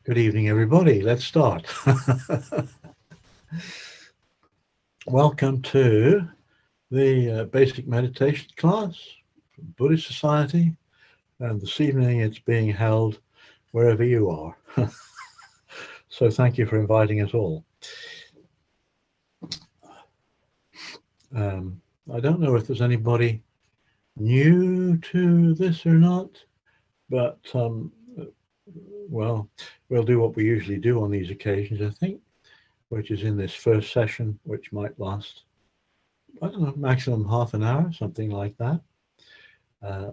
Good evening, everybody. Let's start. Welcome to the basic meditation class from Buddhist Society, and this evening it's being held wherever you are. So thank you for inviting us all. I don't know if there's anybody new to this or not, but well, we'll do what we usually do on these occasions, I think, which is in this first session, which might last, I don't know, maximum half an hour, something like that.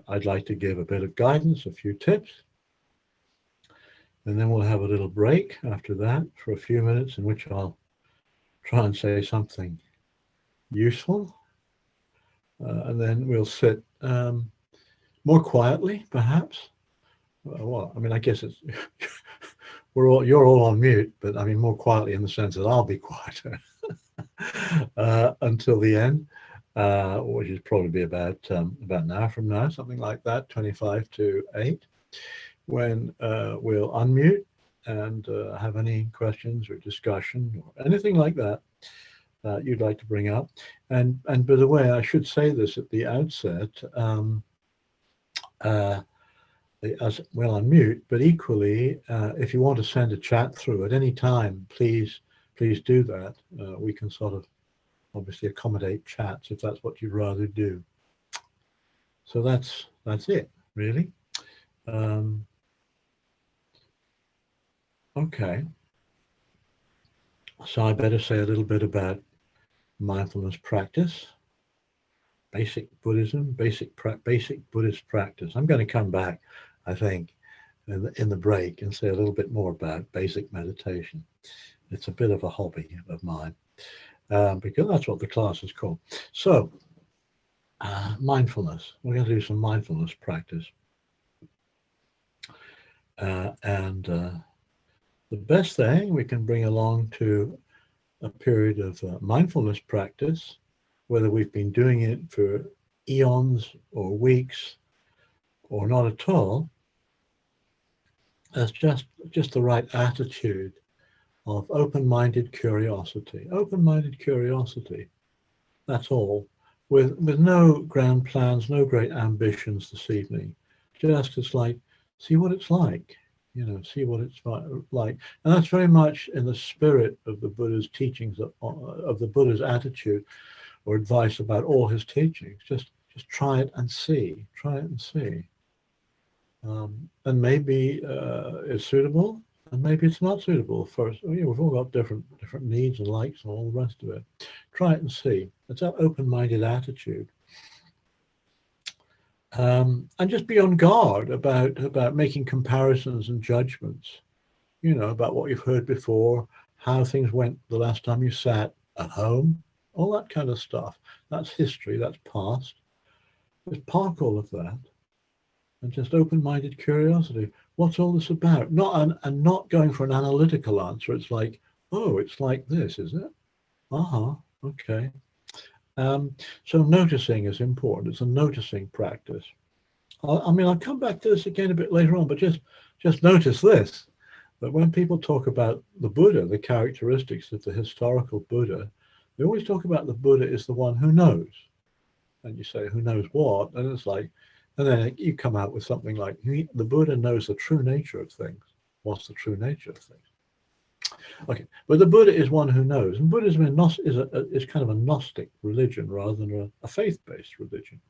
I'd like to give a bit of guidance, a few tips, and then we'll have a little break after that for a few minutes in which I'll try and say something useful, and then we'll sit more quietly, perhaps. Well, I mean, I guess it's you're all on mute, but I mean more quietly in the sense that I'll be quieter until the end, which is probably about an hour from now, something like that, 25 to 8, when we'll unmute and have any questions or discussion or anything like that you'd like to bring up. And by the way, I should say this at the outset. As well unmute, but equally, if you want to send a chat through at any time, please do that. We can sort of obviously accommodate chats if that's what you'd rather do. So that's it, really. Okay. So I better say a little bit about mindfulness practice. Basic Buddhism, basic Buddhist practice. I'm going to come back, I think, in the break and say a little bit more about basic meditation. It's a bit of a hobby of mine, because that's what the class is called. So, mindfulness. We're going to do some mindfulness practice. And the best thing we can bring along to a period of mindfulness practice, whether we've been doing it for eons or weeks or not at all, that's just the right attitude of open-minded curiosity. Open-minded curiosity, that's all, with no grand plans, no great ambitions this evening. Just it's like, see what it's like, see what it's like. And that's very much in the spirit of the Buddha's teachings, of the Buddha's attitude or advice about all his teachings. Just try it and see. Try it and see. And maybe it's suitable, and maybe it's not suitable. First, we've all got different needs and likes and all the rest of it. Try it and see. It's that open-minded attitude. And just be on guard about making comparisons and judgments. About what you've heard before, how things went the last time you sat at home. All that kind of stuff. That's history, that's past. Just park all of that and just open-minded curiosity. What's all this about? And not going for an analytical answer. It's like, oh, it's like this, is it? Okay. So noticing is important. It's a noticing practice. I'll come back to this again a bit later on, but just notice this, that when people talk about the Buddha, the characteristics of the historical Buddha, they always talk about the Buddha is the one who knows. And you say, who knows what? And it's like, and then you come out with something like, the Buddha knows the true nature of things. What's the true nature of things? Okay, but the Buddha is one who knows. And Buddhism is kind of a Gnostic religion rather than a faith-based religion.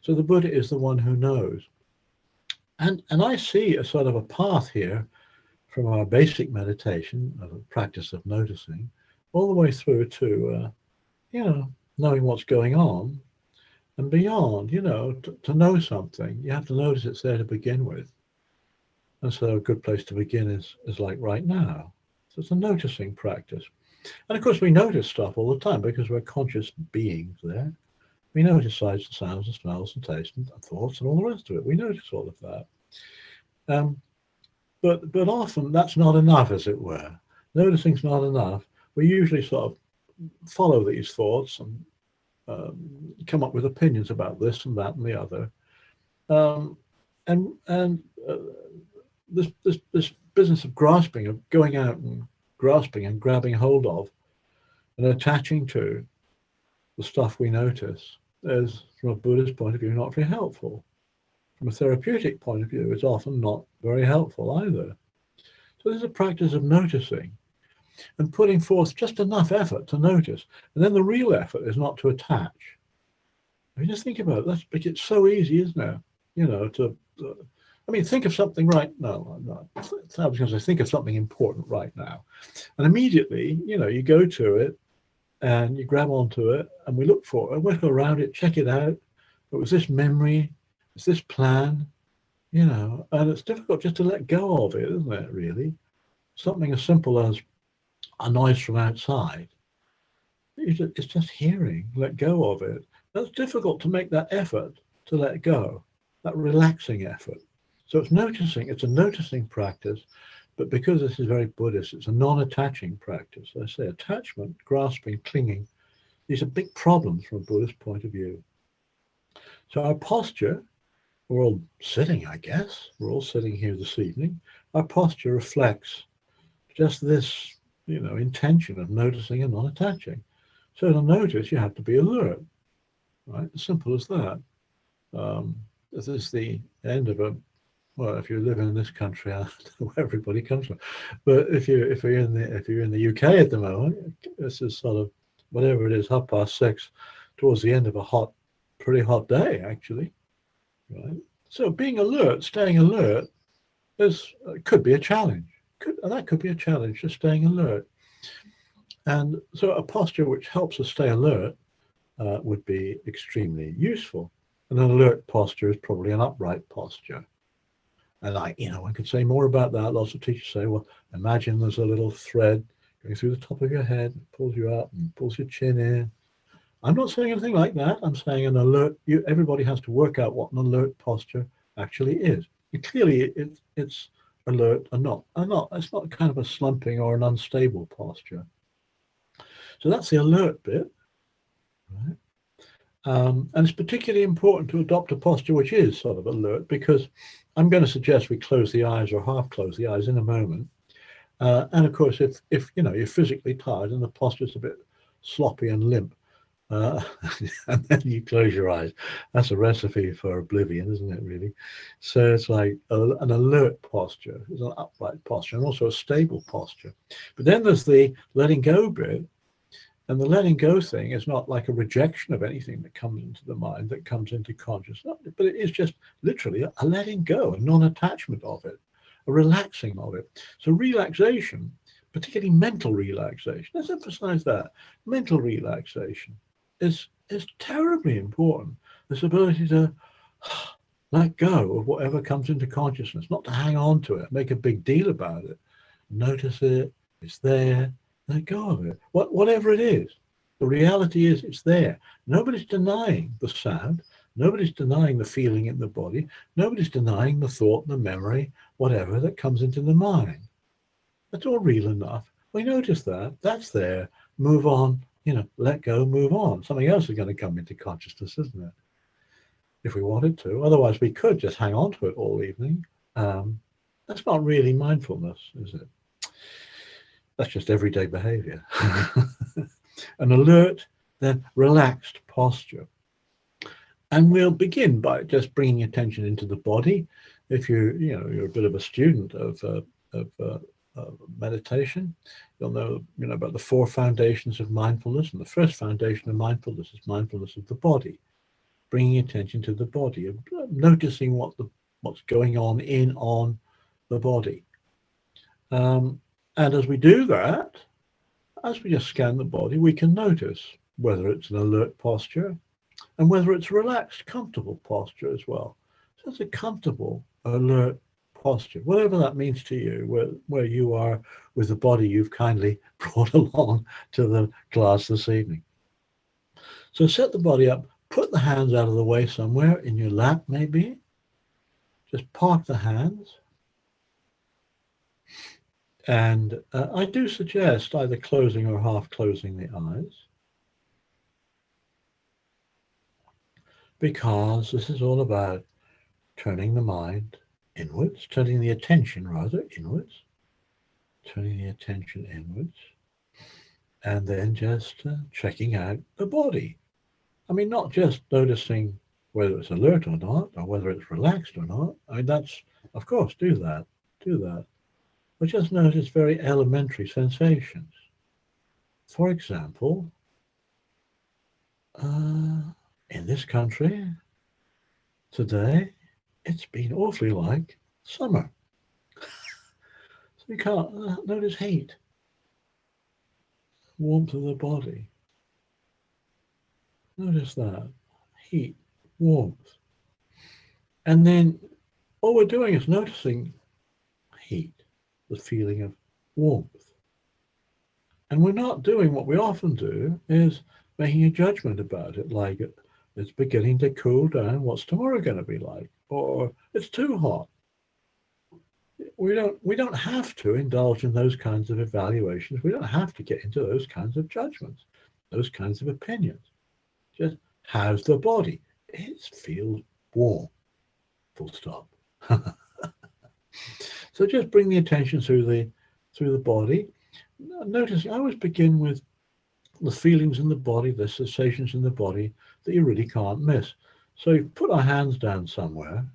So the Buddha is the one who knows. And I see a sort of a path here from our basic meditation, of a practice of noticing, all the way through to, knowing what's going on, and beyond, to know something, you have to notice it's there to begin with. And so a good place to begin is like right now. So it's a noticing practice. And of course, we notice stuff all the time because we're conscious beings there. We notice sights and sounds and smells and tastes and thoughts and all the rest of it. We notice all of that. But often that's not enough, as it were. Noticing's not enough. We usually sort of follow these thoughts and come up with opinions about this and that and the other. This business of grasping, of going out and grasping and grabbing hold of and attaching to the stuff we notice is, from a Buddhist point of view, not very helpful. From a therapeutic point of view, it's often not very helpful either. So there's a practice of noticing and putting forth just enough effort to notice. And then the real effort is not to attach. I mean, just think about it. It's so easy, isn't it? You know, I mean, think of something right now. No, I was going to say, think of something important right now. And immediately, you know, you go to it and you grab onto it and we look for it, we go around it, check it out. But was this memory? Was this plan? You know, and it's difficult just to let go of it, isn't it, really? Something as simple as a noise from outside. It's just hearing, let go of it. That's difficult to make that effort to let go, that relaxing effort. So it's noticing, it's a noticing practice, but because this is very Buddhist, it's a non-attaching practice. I say attachment, grasping, clinging, these are big problems from a Buddhist point of view. So our posture, we're all sitting, I guess, we're all sitting here this evening, our posture reflects just this, you know, intention of noticing and non-attaching. So to notice, you have to be alert, right? As simple as that. This is the end of a, well, if you live in this country, I don't know where everybody comes from, but if you're in the UK at the moment, this is sort of whatever it is, 6:30, towards the end of a pretty hot day, actually, right? So being alert, staying alert, could be a challenge. That could be a challenge, just staying alert. And so a posture which helps us stay alert would be extremely useful. And an alert posture is probably an upright posture. And one could say more about that. Lots of teachers say, well, imagine there's a little thread going through the top of your head, pulls you up and pulls your chin in. I'm not saying anything like that. I'm saying an alert, everybody has to work out what an alert posture actually is. And clearly it's alert and not. It's not kind of a slumping or an unstable posture. So that's the alert bit, right? And it's particularly important to adopt a posture which is sort of alert, because I'm going to suggest we close the eyes or half close the eyes in a moment. And of course, if you're physically tired and the posture's a bit sloppy and limp, and then you close your eyes, that's a recipe for oblivion, isn't it, really? So it's like an alert posture, it's an upright posture, and also a stable posture. But then there's the letting go bit. And the letting go thing is not like a rejection of anything that comes into the mind, that comes into consciousness, but it is just literally a letting go, a non-attachment of it, a relaxing of it. So relaxation, particularly mental relaxation, let's emphasize that. Mental relaxation is terribly important. This ability to let go of whatever comes into consciousness, not to hang on to it, make a big deal about it. Notice it, it's there. Let go of it. Whatever it is, the reality is it's there. Nobody's denying the sound. Nobody's denying the feeling in the body. Nobody's denying the thought, the memory, whatever that comes into the mind. That's all real enough. We notice that. That's there. Move on. Let go, move on. Something else is going to come into consciousness, isn't it? If we wanted to. Otherwise, we could just hang on to it all evening. That's not really mindfulness, is it? That's just everyday behavior. An alert, then relaxed posture. And we'll begin by just bringing attention into the body. If you're a bit of a student of meditation, you'll know about the 4 foundations of mindfulness. And the first foundation of mindfulness is mindfulness of the body, bringing attention to the body, noticing what's going on the body. And as we do that, as we just scan the body, we can notice whether it's an alert posture and whether it's a relaxed, comfortable posture as well. So it's a comfortable, alert posture, whatever that means to you, where you are with the body you've kindly brought along to the class this evening. So set the body up, put the hands out of the way somewhere, in your lap maybe. Just park the hands. And I do suggest either closing or half closing the eyes, because this is all about turning the mind inwards, turning the attention rather inwards, turning the attention inwards, and then just checking out the body. I mean, not just noticing whether it's alert or not, or whether it's relaxed or not. I mean, that's, of course, do that. But just notice very elementary sensations. For example, in this country today, it's been awfully like summer. So you can't notice heat, warmth of the body. Notice that, heat, warmth. And then all we're doing is noticing heat, the feeling of warmth. And we're not doing what we often do, is making a judgment about it, like it's beginning to cool down, what's tomorrow going to be like? Or it's too hot. We don't have to indulge in those kinds of evaluations. We don't have to get into those kinds of judgments, those kinds of opinions. Just, how's the body? It feels warm, full stop. So just bring the attention through the body. Notice, I always begin with the feelings in the body, the sensations in the body that you really can't miss. So you put our hands down somewhere,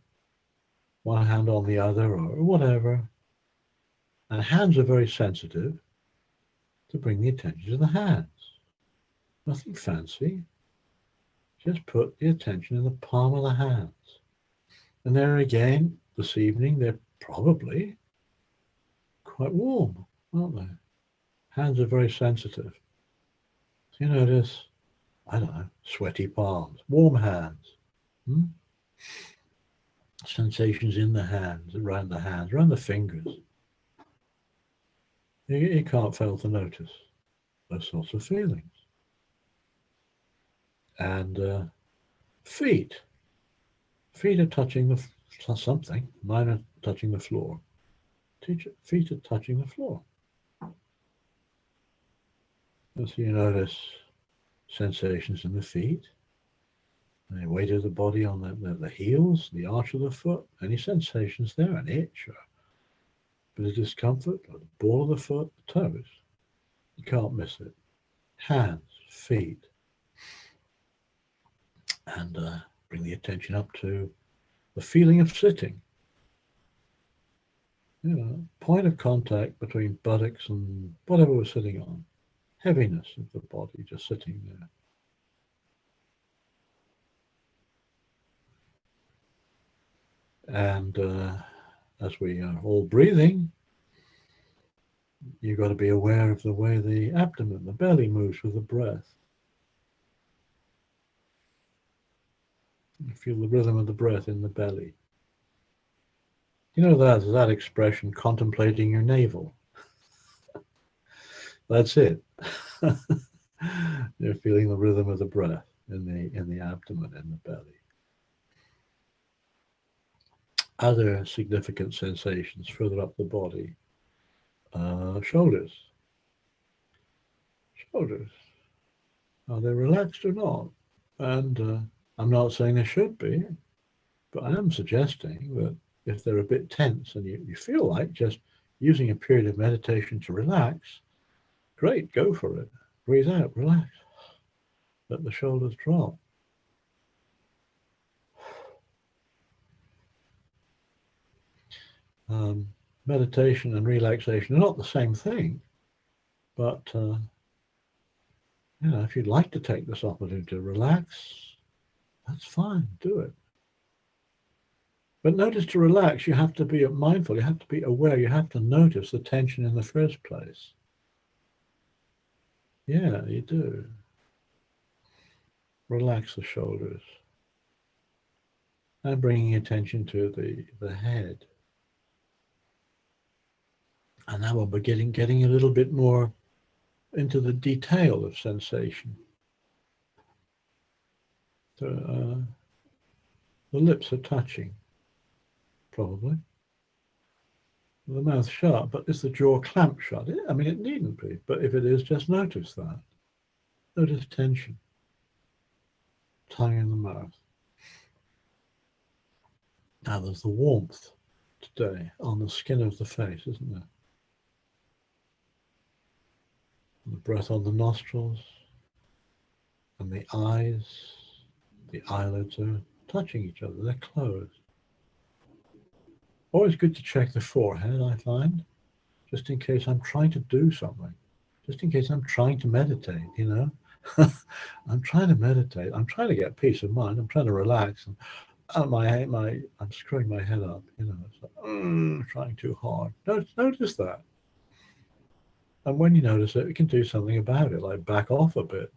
one hand on the other or whatever, and hands are very sensitive, to bring the attention to the hands. Nothing fancy, just put the attention in the palm of the hands. And there again, this evening, they're probably quite warm, aren't they? Hands are very sensitive. So you notice, I don't know, sweaty palms, warm hands. Sensations in the hands, around the fingers. You can't fail to notice those sorts of feelings. And feet. Feet are touching something. Mine are touching the floor. Feet are touching the floor. So you notice sensations in the feet, the weight of the body on the heels, the arch of the foot, any sensations there, an itch or a bit of discomfort, or the ball of the foot, the toes. You can't miss it. Hands, feet. And bring the attention up to the feeling of sitting. Point of contact between buttocks and whatever we're sitting on. Heaviness of the body just sitting there. And as we are all breathing, you've got to be aware of the way the abdomen, the belly moves with the breath. You feel the rhythm of the breath in the belly. You know that expression, contemplating your navel. That's it. You're feeling the rhythm of the breath in the abdomen, in the belly. Other significant sensations further up the body. Shoulders. Shoulders. Are they relaxed or not? And I'm not saying they should be, but I am suggesting that if they're a bit tense and you feel like just using a period of meditation to relax, great, go for it. Breathe out, relax. Let the shoulders drop. Meditation and relaxation are not the same thing, but if you'd like to take this opportunity to relax, that's fine, do it. But notice, to relax, you have to be mindful, you have to be aware, you have to notice the tension in the first place. Yeah, you do. Relax the shoulders. And bringing attention to the head. And now we're getting a little bit more into the detail of sensation. The lips are touching, probably. The mouth shut, but is the jaw clamped shut? I mean, it needn't be, but if it is, just notice that. Notice tension. Tongue in the mouth. Now there's the warmth today on the skin of the face, isn't there? The breath on the nostrils and the eyes, the eyelids are touching each other, they're closed. Always good to check the forehead, I find, just in case I'm trying to do something, just in case I'm trying to meditate, you know. I'm trying to meditate, I'm trying to get peace of mind, I'm trying to relax, and I'm screwing my head up, you know, it's like, trying too hard. Notice that. And when you notice it, you can do something about it, like back off a bit.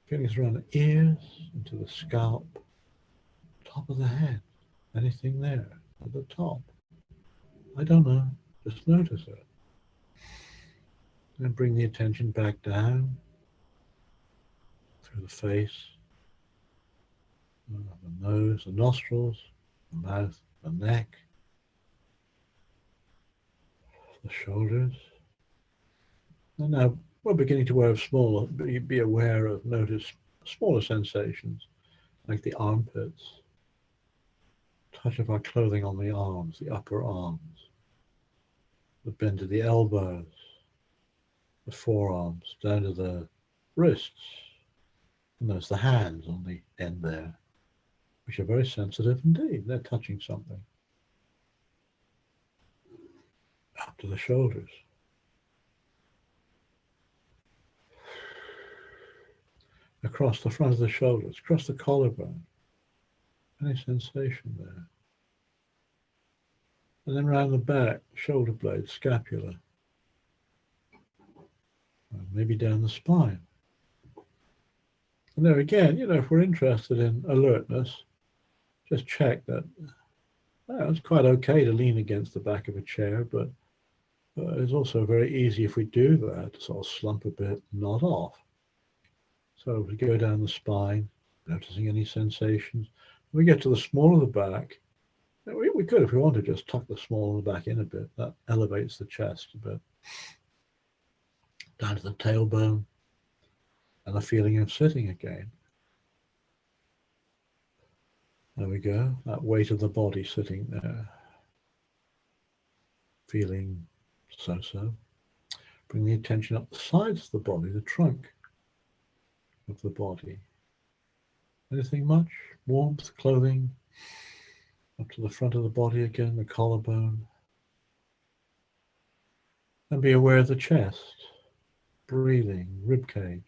Feelings around the ears, into the scalp, top of the head. Anything there at the top? I don't know. Just notice it. And bring the attention back down through the face, the nose, the nostrils, the mouth, the neck, the shoulders. And now we're beginning to be aware of, notice smaller sensations, like the armpits, touch of our clothing on the arms, the upper arms, the bend of the elbows, the forearms, down to the wrists, and there's the hands on the end there, which are very sensitive indeed. They're touching something. Up to the shoulders. Across the front of the shoulders, across the collarbone. Any sensation there. And then round the back, shoulder blades, scapula. Maybe down the spine. And there again, you know, if we're interested in alertness, just check that it's quite okay to lean against the back of a chair, but it's also very easy if we do that to sort of slump a bit, nod off. So we go down the spine, noticing any sensations. When we get to the small of the back, we could, if we want to, just tuck the small of the back in a bit. That elevates the chest a bit. Down to the tailbone, and the feeling of sitting again. There we go, that weight of the body sitting there. Feeling so-so. Bring the attention up the sides of the body, the trunk of the body. Anything much? Warmth, clothing, up to the front of the body again, the collarbone. And be aware of the chest, breathing, rib cage,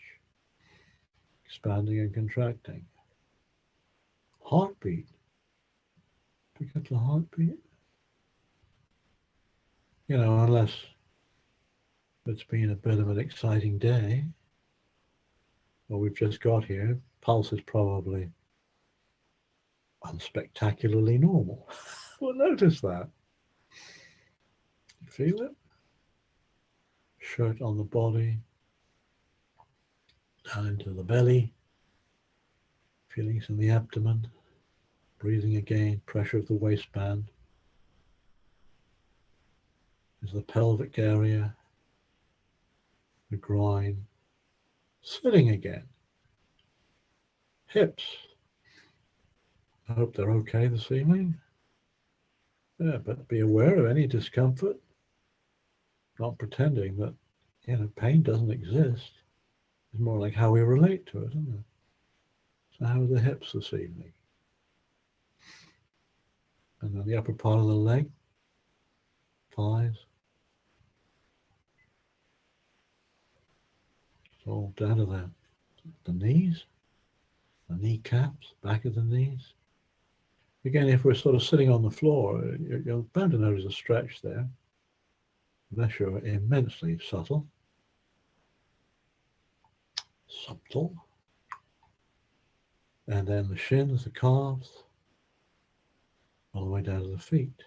expanding and contracting. Heartbeat. Pick up the heartbeat. You know, unless it's been a bit of an exciting day, or we've just got here, pulse is probably unspectacularly normal. Well, notice that. You feel it? Shirt on the body, down into the belly, feelings in the abdomen, breathing again, pressure of the waistband. There's the pelvic area, the groin, sitting again. Hips. I hope they're okay this evening. Yeah, but be aware of any discomfort. Not pretending that, you know, pain doesn't exist. It's more like how we relate to it, isn't it? So how are the hips this evening? And then the upper part of the leg, thighs. It's all down to the knees, the kneecaps, back of the knees. Again, if we're sort of sitting on the floor, you're bound to notice a stretch there, unless you're immensely subtle. And then the shins, the calves, all the way down to the feet.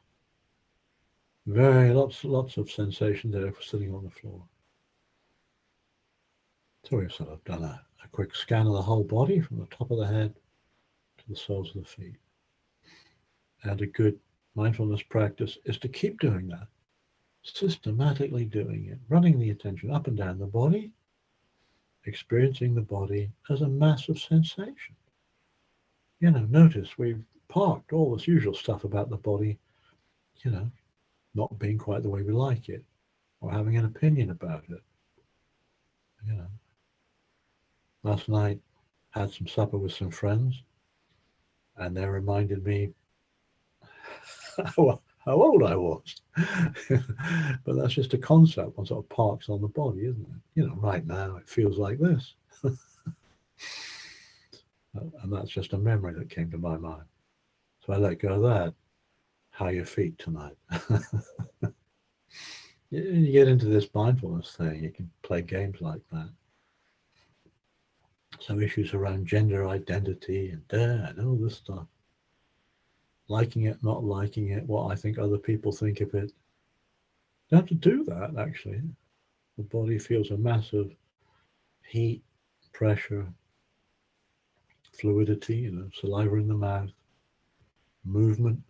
Lots of sensation there if we're sitting on the floor. So we've sort of done a quick scan of the whole body from the top of the head to the soles of the feet. And a good mindfulness practice is to keep doing that, systematically doing it, running the attention up and down the body, experiencing the body as a massive sensation. You know, notice we've parked all this usual stuff about the body, you know, not being quite the way we like it. or having an opinion about it. You know, last night had some supper with some friends, and they reminded me how old I was. But that's just a concept, one sort of parks on the body, isn't it? You know, right now it feels like this. And that's just a memory that came to my mind. So I let go of that. How are your feet tonight? You get into this mindfulness thing, you can play games like that. Some issues around gender identity and all this stuff. Liking it, not liking it, what I think other people think of it. You have to do that, actually. The body feels a massive heat, pressure, fluidity, you know, saliva in the mouth, movement,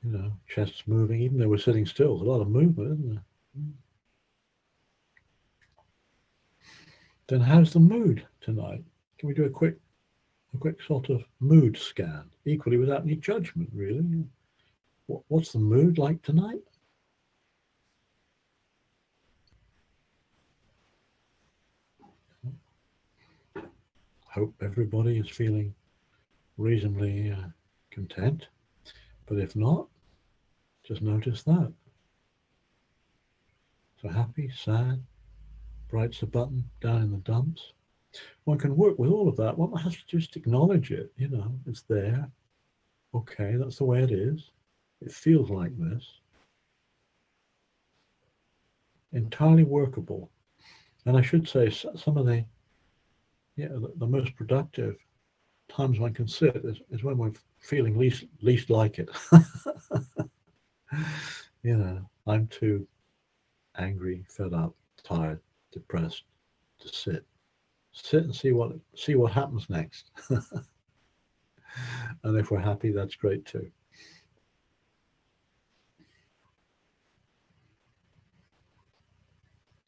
you know, chest's moving, even though we're sitting still, there's a lot of movement, isn't there? Then how's the mood tonight? Can we do a quick sort of mood scan, equally without any judgment, really? What's the mood like tonight? Hope everybody is feeling reasonably content, but if not, just notice that. So happy, sad, bright's the button, down in the dumps. One can work with all of that. One has to just acknowledge it, you know, it's there. Okay, that's the way it is. It feels like this. Entirely workable. And I should say some of the most productive times one can sit is when we're feeling least like it. You know, I'm too angry, fed up, tired, depressed to sit. Sit and see what happens next. And if we're happy, that's great too.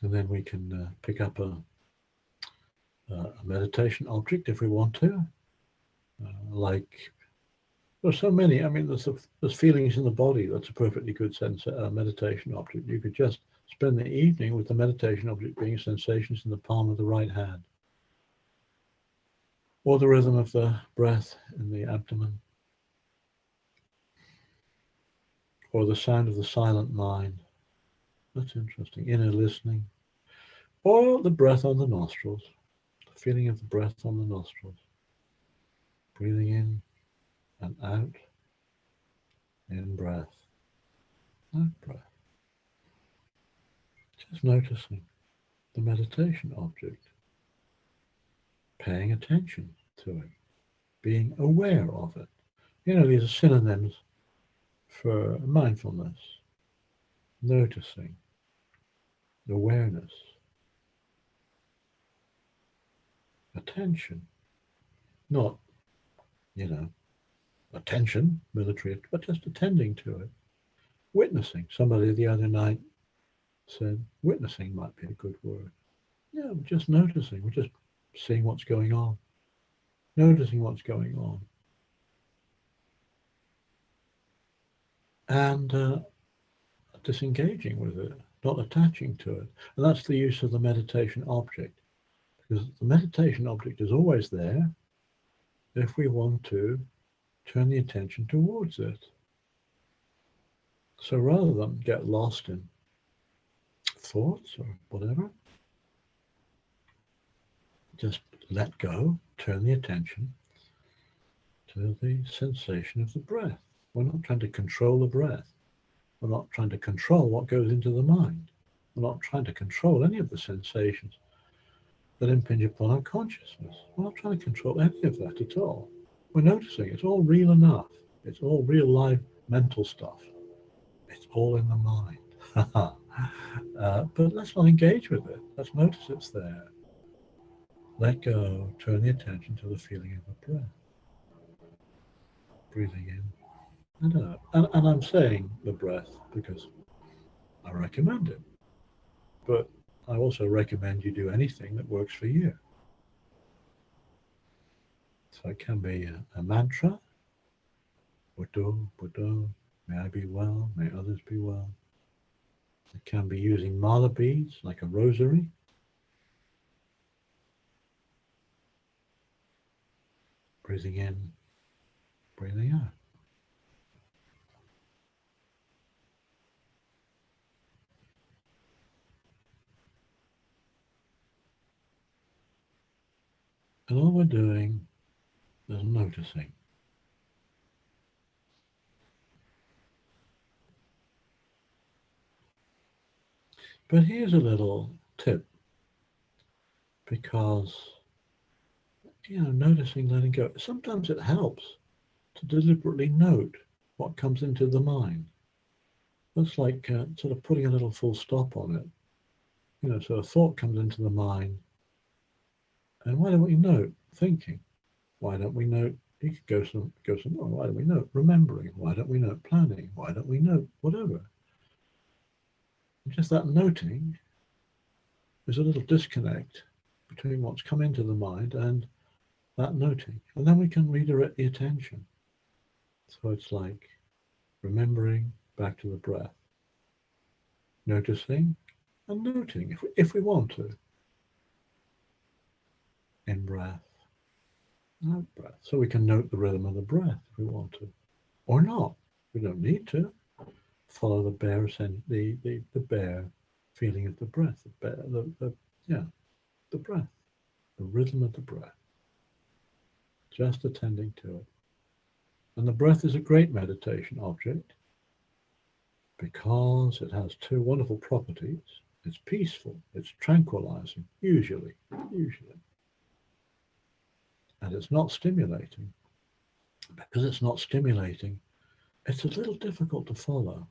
And then we can pick up a meditation object if we want to. Like, there's so many. I mean, there's feelings in the body. That's a perfectly good meditation object. You could just spend the evening with the meditation object being sensations in the palm of the right hand, or the rhythm of the breath in the abdomen, or the sound of the silent mind. That's interesting. Inner listening, or the breath on the nostrils, the feeling of the breath on the nostrils, breathing in and out, in breath, out breath. Just noticing the meditation object, paying attention to it, being aware of it. You know, these are synonyms for mindfulness, noticing, awareness, attention, not, you know, attention, military, but just attending to it. Witnessing. Somebody the other night said witnessing might be a good word. Yeah, we're just noticing. We're just seeing what's going on. Noticing what's going on. And disengaging with it, not attaching to it. And that's the use of the meditation object. Because the meditation object is always there if we want to turn the attention towards it. So rather than get lost in thoughts or whatever, just let go, turn the attention to the sensation of the breath. We're not trying to control the breath. We're not trying to control what goes into the mind. We're not trying to control any of the sensations that impinge upon our consciousness. We're not trying to control any of that at all. We're noticing it's all real enough. It's all real live mental stuff. It's all in the mind. But let's not engage with it. Let's notice it's there. Let go, turn the attention to the feeling of the breath. Breathing in and out. And I'm saying the breath because I recommend it. But I also recommend you do anything that works for you. So it can be a mantra. Buddho, Buddho, may I be well, may others be well. It can be using mala beads, like a rosary. Breathing in, breathing out. And all we're doing is noticing. But here's a little tip, because, noticing, letting go, sometimes it helps to deliberately note what comes into the mind. That's like sort of putting a little full stop on it. So a thought comes into the mind, and why don't we note thinking? Why don't we note, you could go some more, why don't we note remembering? Why don't we note planning? Why don't we note whatever? Just that noting is a little disconnect between what's come into the mind and that noting. And then we can redirect the attention. So it's like remembering back to the breath, noticing and noting if we want to. In breath, out breath. So we can note the rhythm of the breath if we want to, or not. We don't need to. Follow the bare the bare feeling of the breath, the breath, the rhythm of the breath. Just attending to it. And the breath is a great meditation object because it has two wonderful properties. It's peaceful, it's tranquilizing, usually. And it's not stimulating. Because it's not stimulating, it's a little difficult to follow.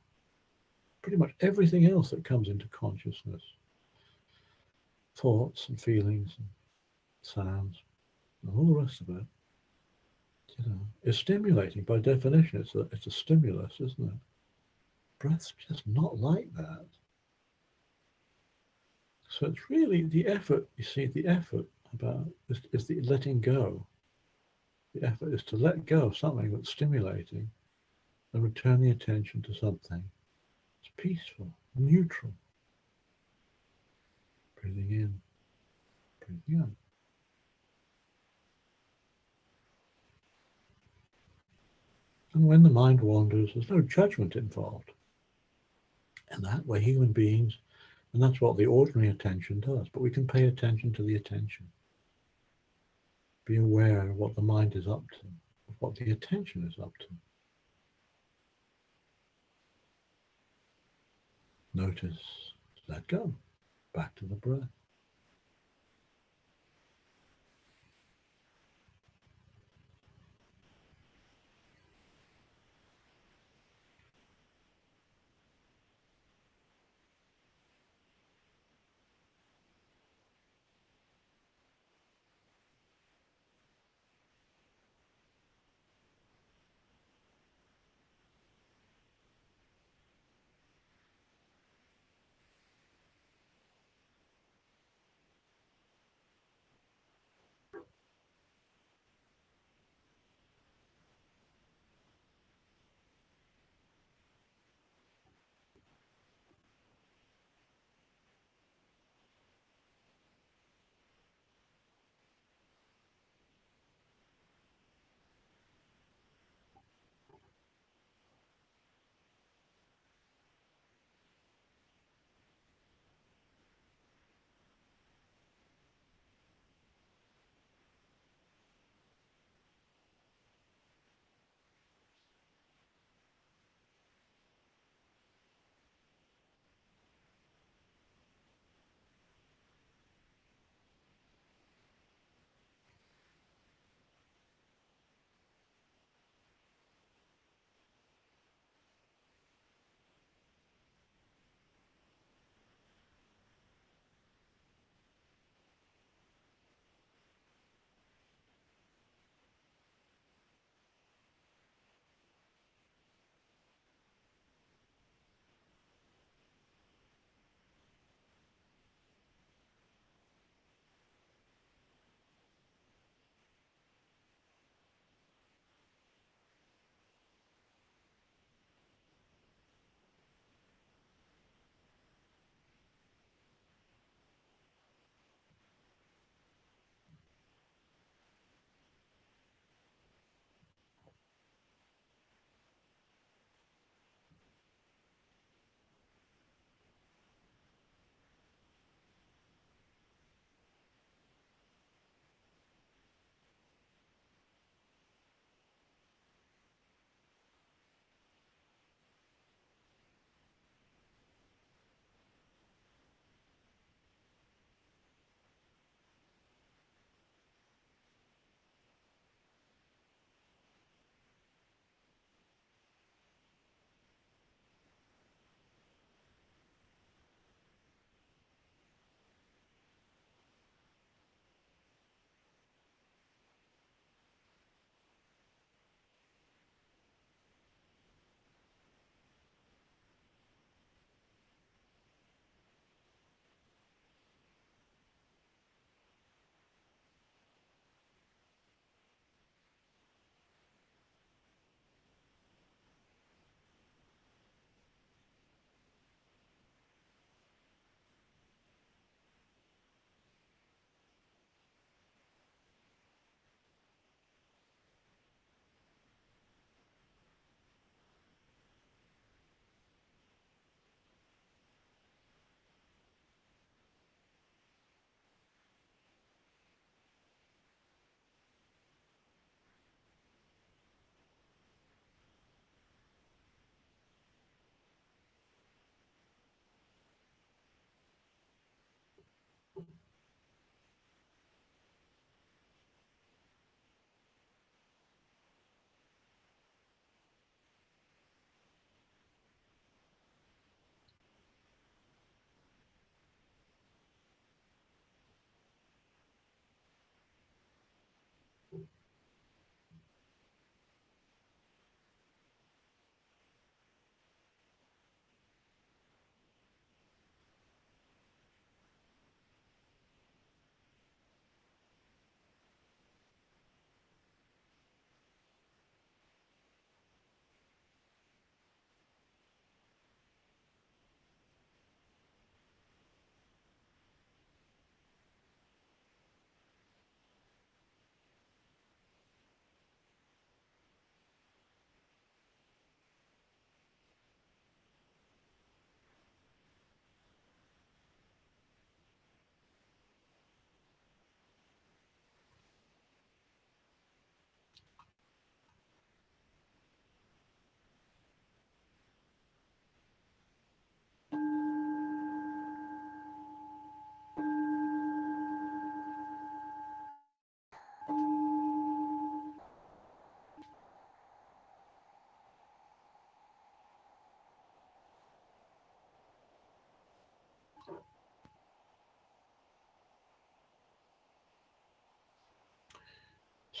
Pretty much everything else that comes into consciousness, thoughts and feelings and sounds, and all the rest of it, is stimulating by definition. It's a stimulus, isn't it? Breath's just not like that. So it's really the effort, the effort is the letting go. The effort is to let go of something that's stimulating and return the attention to something that's peaceful, neutral. Breathing in, breathing out. And when the mind wanders, there's no judgment involved. And that we're human beings, and that's what the ordinary attention does. But we can pay attention to the attention. Be aware of what the mind is up to, of what the attention is up to. Notice, let go, back to the breath.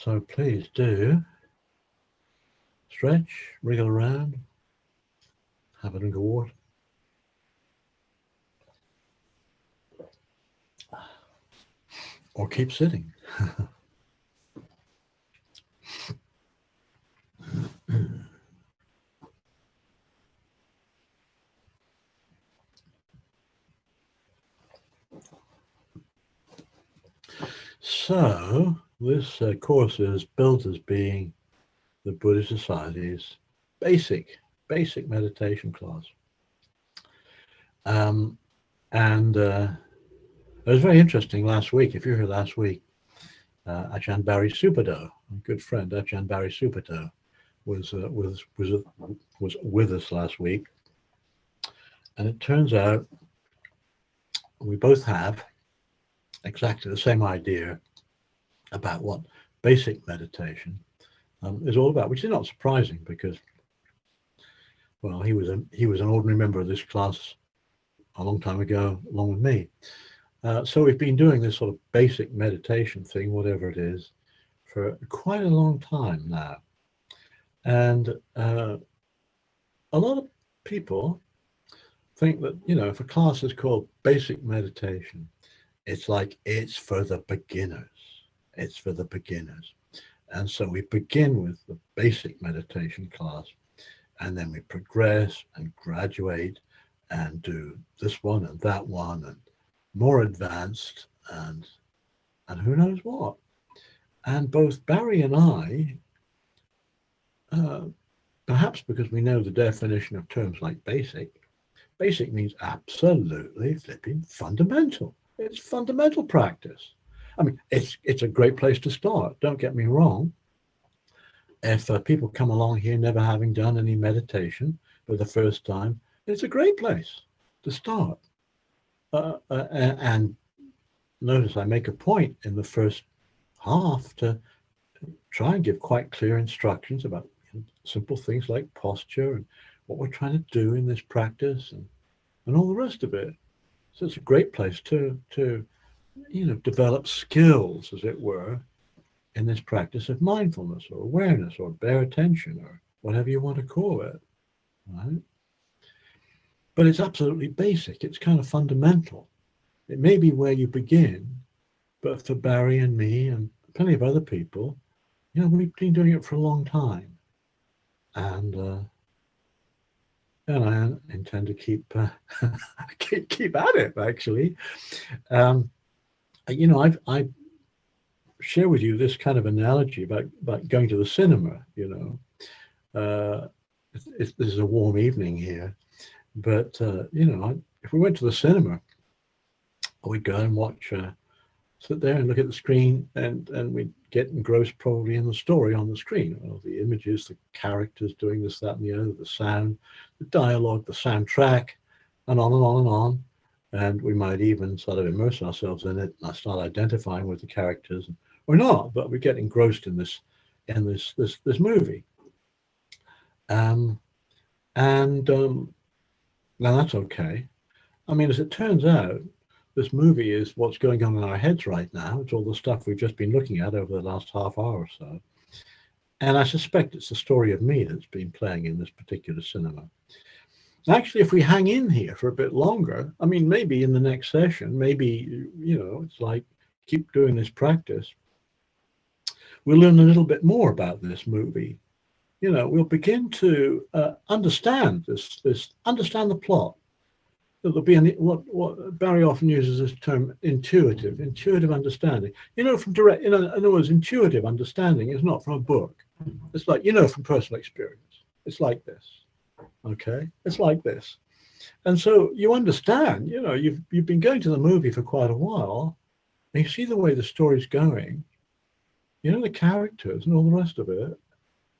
So please do stretch, wriggle around, have a drink of water. Or keep sitting. So this course is built as being the Buddhist Society's basic meditation class. And it was very interesting last week. If you were here last week, Ajahn Subhaddo, a good friend, Ajahn Subhaddo, was with us last week. And it turns out we both have exactly the same idea about what basic meditation is all about, which is not surprising because, well, he was an ordinary member of this class a long time ago, along with me. So we've been doing this sort of basic meditation thing, whatever it is, for quite a long time now. And a lot of people think that, if a class is called basic meditation, it's like it's for the beginners. It's for the beginners. And so we begin with the basic meditation class, and then we progress and graduate and do this one and that one and more advanced and who knows what. And both Barry and I, perhaps because we know the definition of terms like basic means absolutely flipping fundamental. It's fundamental practice. I mean, it's a great place to start. Don't get me wrong. If people come along here never having done any meditation for the first time, it's a great place to start. And notice I make a point in the first half to try and give quite clear instructions about simple things like posture and what we're trying to do in this practice and all the rest of it. So it's a great place to develop skills, as it were, in this practice of mindfulness or awareness or bare attention or whatever you want to call it, right? But it's absolutely basic. It's kind of fundamental. It may be where you begin, but for Barry and me and plenty of other people, we've been doing it for a long time. And I intend to keep at it, actually. I share with you this kind of analogy about going to the cinema. This is a warm evening here, but if we went to the cinema, we'd go and watch, sit there and look at the screen, and we'd get engrossed probably in the story on the screen, the images, the characters doing this, that, and the other, the sound, the dialogue, the soundtrack, and on and on and on. And we might even sort of immerse ourselves in it and start identifying with the characters, or not, but we get engrossed in this movie. Now that's okay. I mean, as it turns out, this movie is what's going on in our heads right now. It's all the stuff we've just been looking at over the last half hour or so. And I suspect it's the story of me that's been playing in this particular cinema. Actually, if we hang in here for a bit longer, I mean, maybe in the next session, maybe, it's like keep doing this practice, we'll learn a little bit more about this movie. We'll begin to understand understand the plot. There'll be what Barry often uses this term intuitive understanding. From direct, in other words, intuitive understanding is not from a book. It's like, from personal experience. It's like this. Okay, it's like this. And so you understand, you've been going to the movie for quite a while, and you see the way the story's going, the characters and all the rest of it,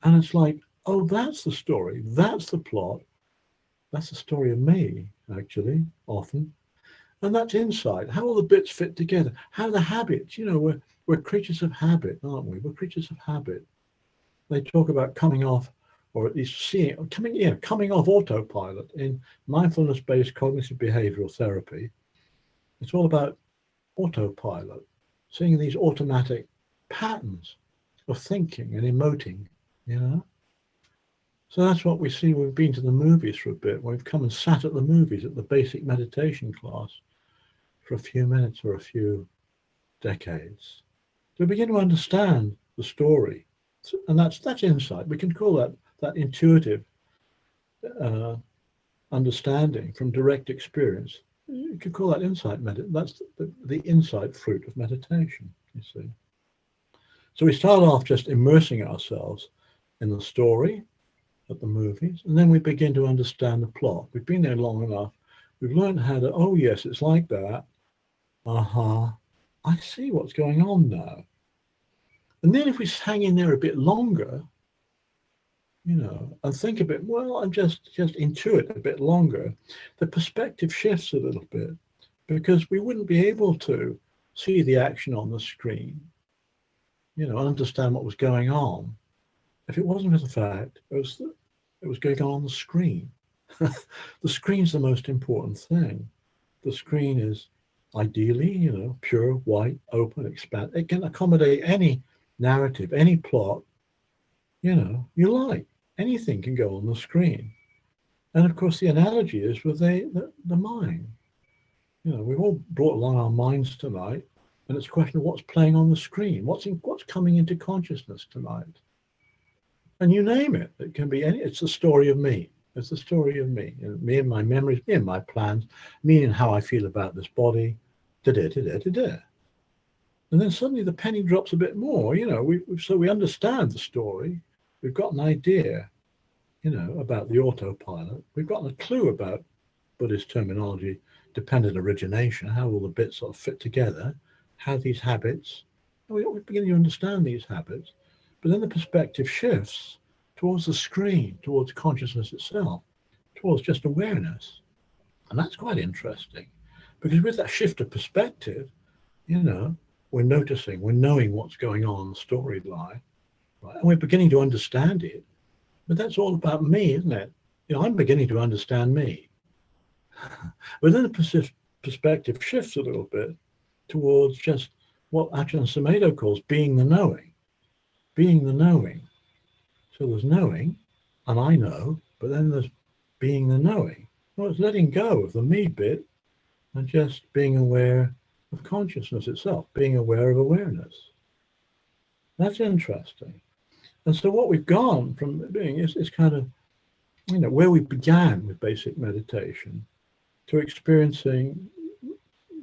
and it's like, oh, that's the story, that's the plot, that's the story of me, actually, often. And that's insight, how all the bits fit together, how the habits, we're creatures of habit, aren't we? We're creatures of habit. They talk about coming off, or at least coming off autopilot in mindfulness-based cognitive behavioral therapy. It's all about autopilot, seeing these automatic patterns. of thinking and emoting, you know. So that's what we see. We've been to the movies for a bit. We've come and sat at the movies at the basic meditation class for a few minutes or a few decades. To begin to understand the story. And that's insight. We can call that intuitive understanding from direct experience. You could call that insight. That's the insight fruit of meditation, you see. So we start off just immersing ourselves in the story at the movies, and then we begin to understand the plot. We've been there long enough. We've learned how to, oh yes, it's like that. I see what's going on now. And then if we hang in there a bit longer, you know, and think a bit, well, and just intuit a bit longer, the perspective shifts a little bit, because we wouldn't be able to see the action on the screen, you know, and understand what was going on if it wasn't for the fact it was going on the screen. The screen's the most important thing. The screen is ideally, you know, pure, white, open, expand. It can accommodate any narrative, any plot, you know, you like. Anything can go on the screen. And of course, the analogy is with the mind. You know, we've all brought along our minds tonight, and it's a question of what's playing on the screen, what's coming into consciousness tonight. And you name it. It can be any. It's the story of me. It's the story of me, me and my memories, me and my plans, me and how I feel about this body. Da-da-da-da-da-da. And then suddenly the penny drops a bit more. You know, so we understand the story. We've got an idea, you know, about the autopilot. We've got a clue about Buddhist terminology, dependent origination, how all the bits sort of fit together, how these habits, we're beginning to understand these habits. But then the perspective shifts towards the screen, towards consciousness itself, towards just awareness. And that's quite interesting, because with that shift of perspective, you know, we're noticing, we're knowing what's going on in the storyline, right? And we're beginning to understand it. But that's all about me, isn't it? You know, I'm beginning to understand me. But then the perspective shifts a little bit towards just what Ajahn Subhaddo calls being the knowing. Being the knowing. So there's knowing, and I know, but then there's being the knowing. Well, it's letting go of the me bit and just being aware of consciousness itself, being aware of awareness. That's interesting. And so what we've gone from being is kind of, you know, where we began with basic meditation to experiencing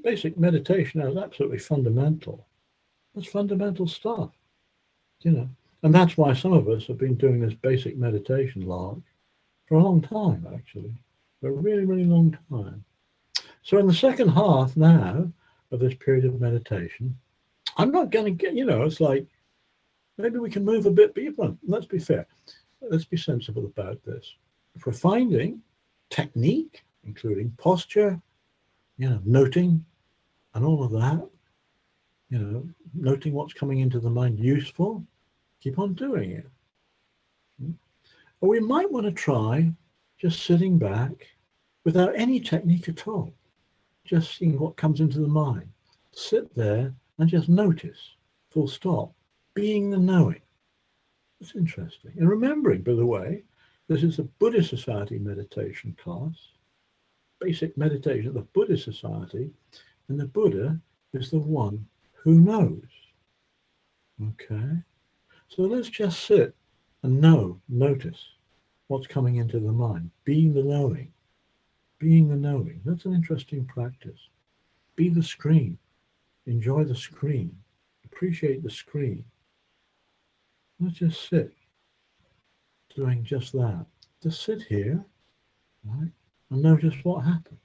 basic meditation as absolutely fundamental. That's fundamental stuff, you know. And that's why some of us have been doing this basic meditation lark for a long time, actually, for a really, really long time. So in the second half now of this period of meditation, I'm not going to get, you know, it's like, maybe we can move a bit deeper. Let's be fair. Let's be sensible about this. If we're finding technique, including posture, you know, noting and all of that, you know, noting what's coming into the mind useful, keep on doing it. Or we might want to try just sitting back without any technique at all, just seeing what comes into the mind. Sit there and just notice, full stop, being the knowing. That's interesting. And remembering, by the way, this is a Buddhist Society meditation class, basic meditation of the Buddhist Society, and the Buddha is the one who knows. Okay? So let's just sit and notice what's coming into the mind, being the knowing. Being the knowing. That's an interesting practice. Be the screen. Enjoy the screen. Appreciate the screen. Let's just sit doing just that. Just sit here, right, and notice what happens.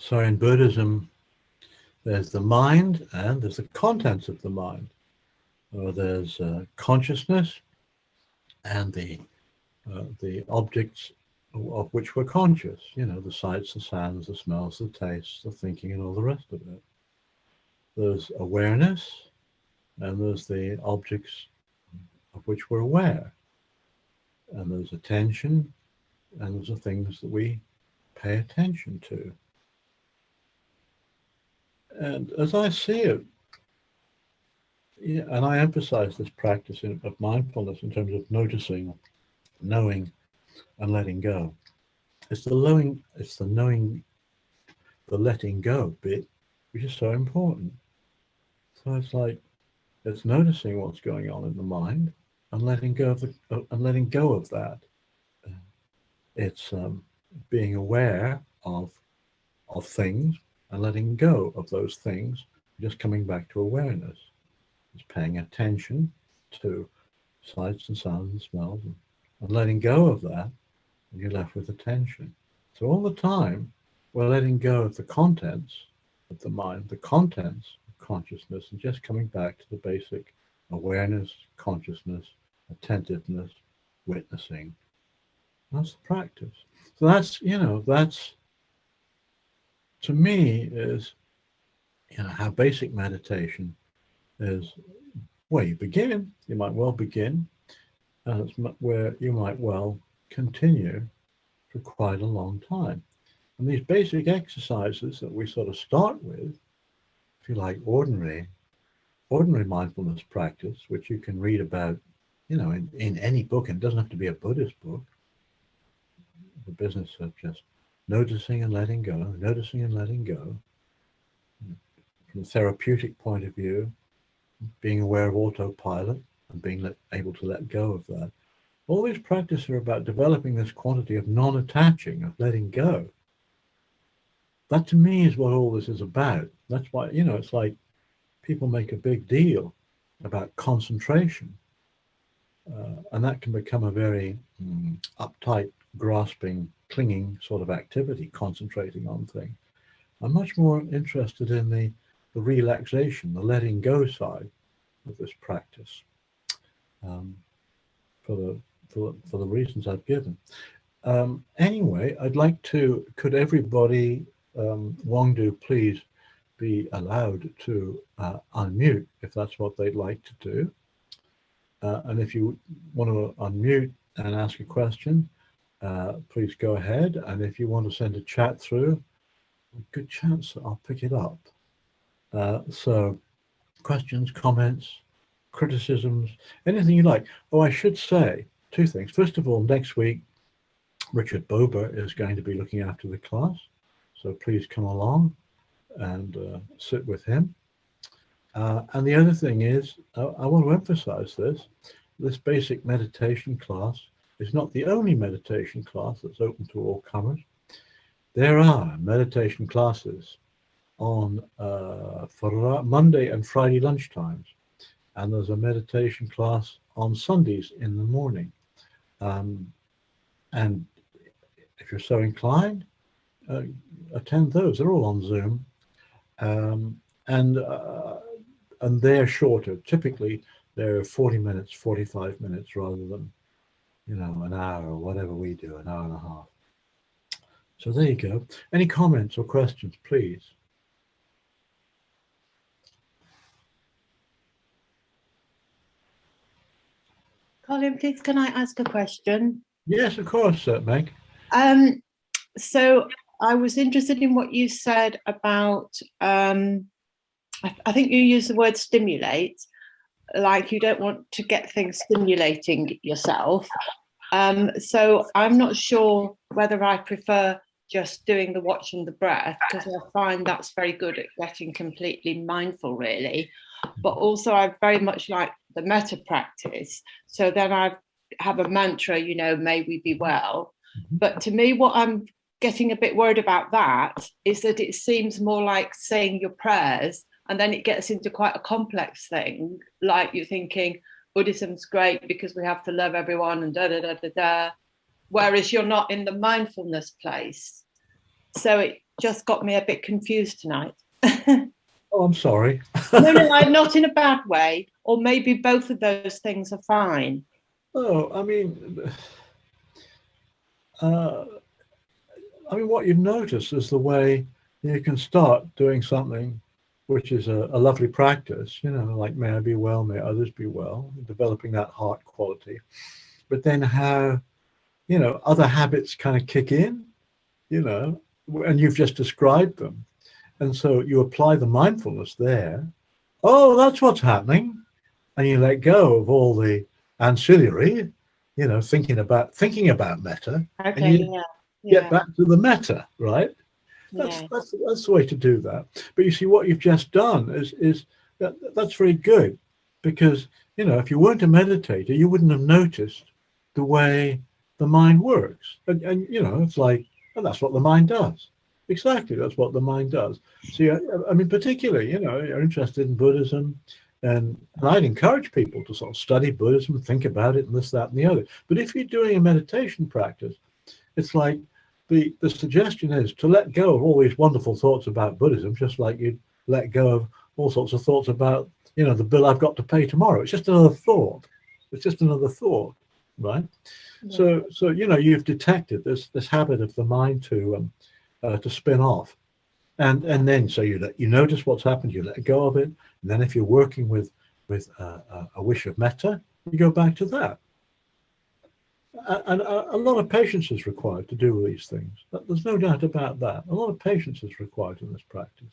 So in Buddhism, there's the mind and there's the contents of the mind. Or there's consciousness and the objects of which we're conscious, the sights, the sounds, the smells, the tastes, the thinking, and all the rest of it. There's awareness, and there's the objects of which we're aware. And there's attention, and there's the things that we pay attention to. And as I see it, and I emphasize this practice of mindfulness in terms of noticing, knowing, and letting go. It's the knowing, the letting go bit, which is so important. So it's noticing what's going on in the mind and letting go of that. It's being aware of things and letting go of those things, just coming back to awareness. It's paying attention to sights and sounds and smells and letting go of that, and you're left with attention. So all the time, we're letting go of the contents of the mind, the contents of consciousness, and just coming back to the basic awareness, consciousness, attentiveness, witnessing. That's the practice. So that's to me is, how basic meditation is where you begin. You might well begin, and it's where you might well continue for quite a long time. And these basic exercises that we sort of start with, if you like, ordinary mindfulness practice, which you can read about, in any book, and it doesn't have to be a Buddhist book. The business of just noticing and letting go, noticing and letting go. From a therapeutic point of view, being aware of autopilot and being able to let go of that. All these practices are about developing this quantity of non-attaching, of letting go. That to me is what all this is about. That's why, it's like people make a big deal about concentration. And that can become a very uptight, grasping, clinging sort of activity, concentrating on things. I'm much more interested in the relaxation, the letting go side of this practice, for the reasons I've given. Anyway, I'd like to, could everybody, Wangdu, please be allowed to unmute if that's what they'd like to do. And if you want to unmute and ask a question, please go ahead. And if you want to send a chat through, good chance that I'll pick it up. So questions, comments, criticisms, anything you like. Oh, I should say two things. First of all, next week, Richard Bober is going to be looking after the class. So please come along and sit with him. And the other thing is, I want to emphasize this basic meditation class is not the only meditation class that's open to all comers. There are meditation classes on for Monday and Friday lunchtimes, and there's a meditation class on Sundays in the morning. And if you're so inclined, attend those. They're all on Zoom, and they're shorter. Typically, they're 40 minutes, 45 minutes, rather than, an hour or whatever we do, an hour and a half. So there you go. Any comments or questions, please? Colin, please, can I ask a question? Yes, of course, Meg. So I was interested in what you said about, I think you used the word stimulate, like you don't want to get things stimulating yourself. So I'm not sure whether I prefer just doing the watching the breath, because I find that's very good at getting completely mindful, really. But also I very much like the metta practice. So then I have a mantra, may we be well. But to me, what I'm getting a bit worried about that is that it seems more like saying your prayers, and then it gets into quite a complex thing, like you're thinking Buddhism's great because we have to love everyone and whereas you're not in the mindfulness place. So just got me a bit confused tonight. Oh, I'm sorry. No, not in a bad way. Or maybe both of those things are fine. Oh, I mean, what you've noticed is the way you can start doing something which is a lovely practice, like may I be well, may others be well, developing that heart quality. But then how, other habits kind of kick in, and you've just described them. And so you apply the mindfulness there. Oh, that's what's happening. And you let go of all the ancillary, thinking about metta. Okay, and you get back to the metta, right? That's the way to do that. But you see, what you've just done is that's very good, because if you weren't a meditator, you wouldn't have noticed the way the mind works. And it's like, and that's what the mind does. Exactly, that's what the mind does. See, I mean, particularly, you're interested in Buddhism, and I'd encourage people to sort of study Buddhism, think about it, and this, that, and the other. But if you're doing a meditation practice, it's like the suggestion is to let go of all these wonderful thoughts about Buddhism, just like you'd let go of all sorts of thoughts about, the bill I've got to pay tomorrow. It's just another thought. It's just another thought, right? Yeah. So you've detected this habit of the mind to spin off, and then so you notice what's happened, you let go of it, and then if you're working with a wish of metta, you go back to that. And a lot of patience is required to do these things. There's no doubt about that. A lot of patience is required in this practice.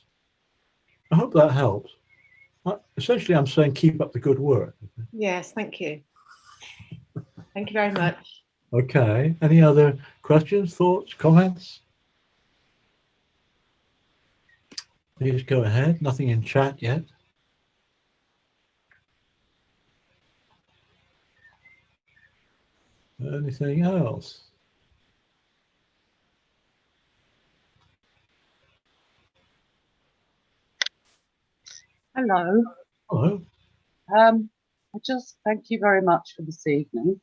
I hope that helps. Essentially, I'm saying keep up the good work. Yes, thank you. Thank you very much. Okay. Any other questions, thoughts, comments? Please go ahead. Nothing in chat yet. Anything else? Hello. Hello. I just thank you very much for this evening.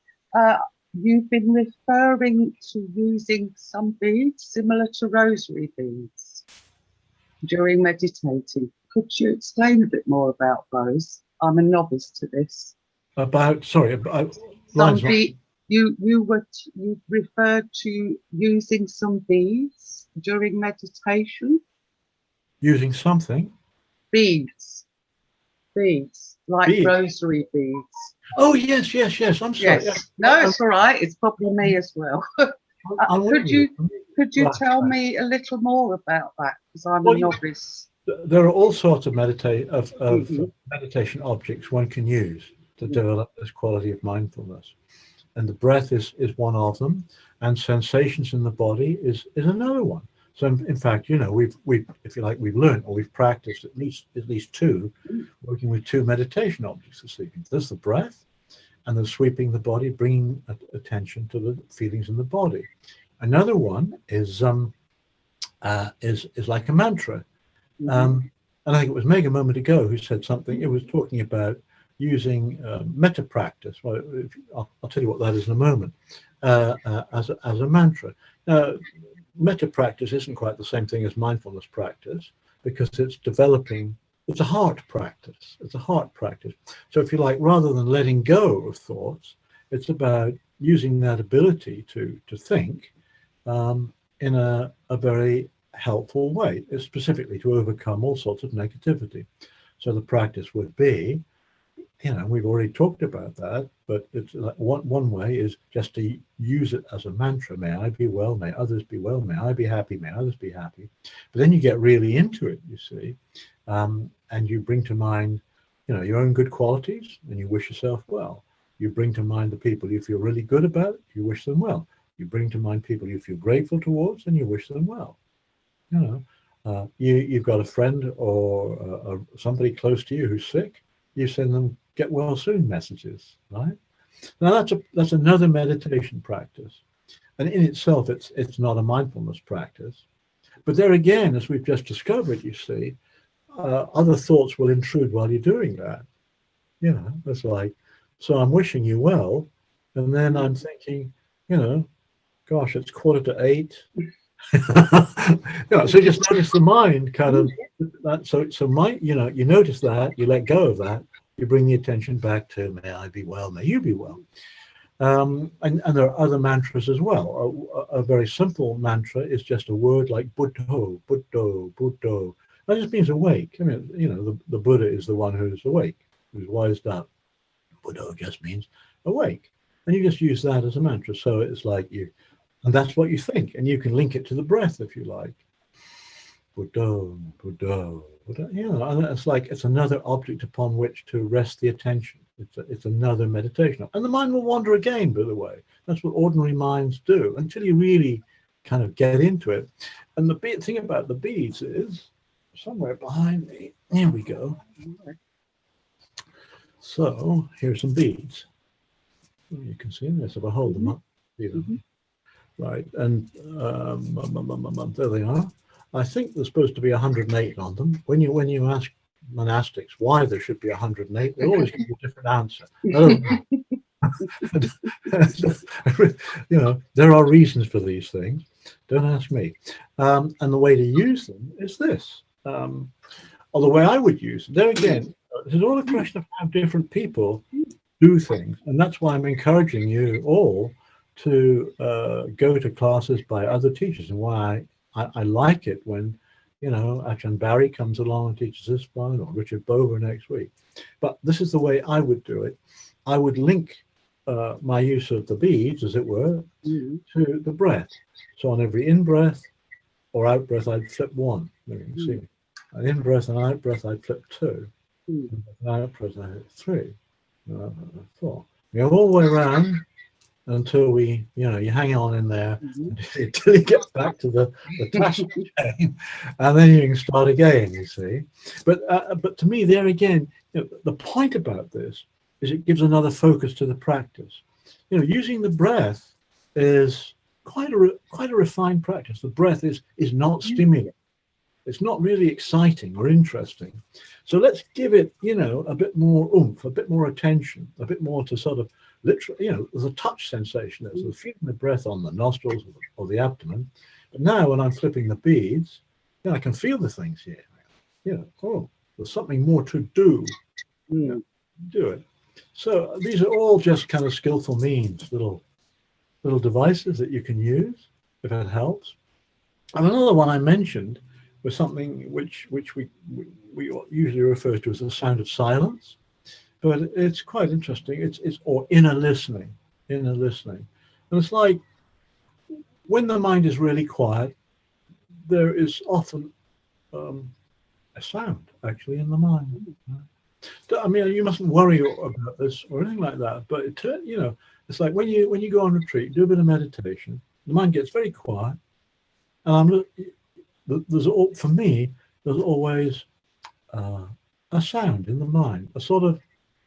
You've been referring to using some beads similar to rosary beads during meditating. Could you explain a bit more about those? I'm a novice to this. About you referred to using some beads during meditation. Using something? Beads, like beads. Rosary beads. Oh yes. I'm sorry. Yes. No, it's all right. It's probably me as well. Could you tell me a little more about that? Because I'm a novice. There are all sorts of meditation objects one can use to develop this quality of mindfulness, and the breath is one of them, and sensations in the body is another one. So in fact, we've if you like, we've learned, or we've practiced at least two, working with two meditation objects this evening. There's the breath, and there's sweeping the body, bringing attention to the feelings in the body. Another one is like a mantra. And I think it was Meg a moment ago who said something. It was talking about using metta practice. Well, I'll tell you what that is in a moment. As a mantra. Now, metta practice isn't quite the same thing as mindfulness practice, because it's developing. It's a heart practice. It's a heart practice. So if you like, rather than letting go of thoughts, it's about using that ability to think in a very helpful way, specifically to overcome all sorts of negativity. So the practice would be, we've already talked about that, but it's like one way is just to use it as a mantra. May I be well, may others be well, may I be happy, may others be happy. But then you get really into it, you see, and you bring to mind, your own good qualities, and you wish yourself well. You bring to mind the people you feel really good about, you wish them well. You bring to mind people you feel grateful towards, and you wish them well. You've got a friend or somebody close to you who's sick, you send them get well soon messages, right? Now that's another meditation practice, and in itself it's not a mindfulness practice. But there again, as we've just discovered, you see, other thoughts will intrude while you're doing that. It's like, so I'm wishing you well, and then I'm thinking, gosh, it's 7:45. Yeah, so just notice the mind kind of that. So mind, you notice that, you let go of that, you bring the attention back to may I be well, may you be well. And there are other mantras as well. A very simple mantra is just a word like Buddho, Buddho, Buddho. That just means awake. I mean, the Buddha is the one who's awake, who's wised up. Buddho just means awake. And you just use that as a mantra. So it's like and that's what you think. And you can link it to the breath if you like. Buddho, Buddho, Buddho. And it's like it's another object upon which to rest the attention. It's another meditation. And the mind will wander again, by the way. That's what ordinary minds do until you really kind of get into it. And the thing about the beads is somewhere behind me. Here we go. So here's some beads. You can see this if I hold them up. Right, and there they are. I think there's supposed to be 108 on them. When you ask monastics why there should be 108, they always give you a different answer. There are reasons for these things. Don't ask me. And the way to use them is this. Or the way I would use them. There again, it's all a question of how different people do things, and that's why I'm encouraging you all to go to classes by other teachers, and why I like it when Ajahn Barry comes along and teaches this one, or Richard Bover next week. But this is the way I would do it. I would link my use of the beads, as it were, to the breath. So on every in-breath or out-breath, I'd flip one. There you can see. An in-breath and out-breath, I'd flip two. And out-breath, I'd hit three. 4. We go all the way around until you hang on in there until you get back to the task again, and then you can start again, you see. But to me, there again, the point about this is it gives another focus to the practice. Using the breath is quite a refined practice. The breath is not stimulating. It's not really exciting or interesting. So let's give it, a bit more oomph, a bit more attention, a bit more to sort of literally, there's a touch sensation. There's the feeling the breath on the nostrils or the abdomen. But now when I'm flipping the beads, I can feel the things here. There's something more to do. Do it. So these are all just kind of skillful means, little devices that you can use if it helps. And another one I mentioned was something which we usually refer to as the sound of silence, but it's quite interesting. It's or inner listening, and it's like when the mind is really quiet, there is often a sound actually in the mind. I mean, you mustn't worry about this or anything like that, but it's like when you go on retreat, do a bit of meditation, the mind gets very quiet, and for me, there's always a sound in the mind, a sort of,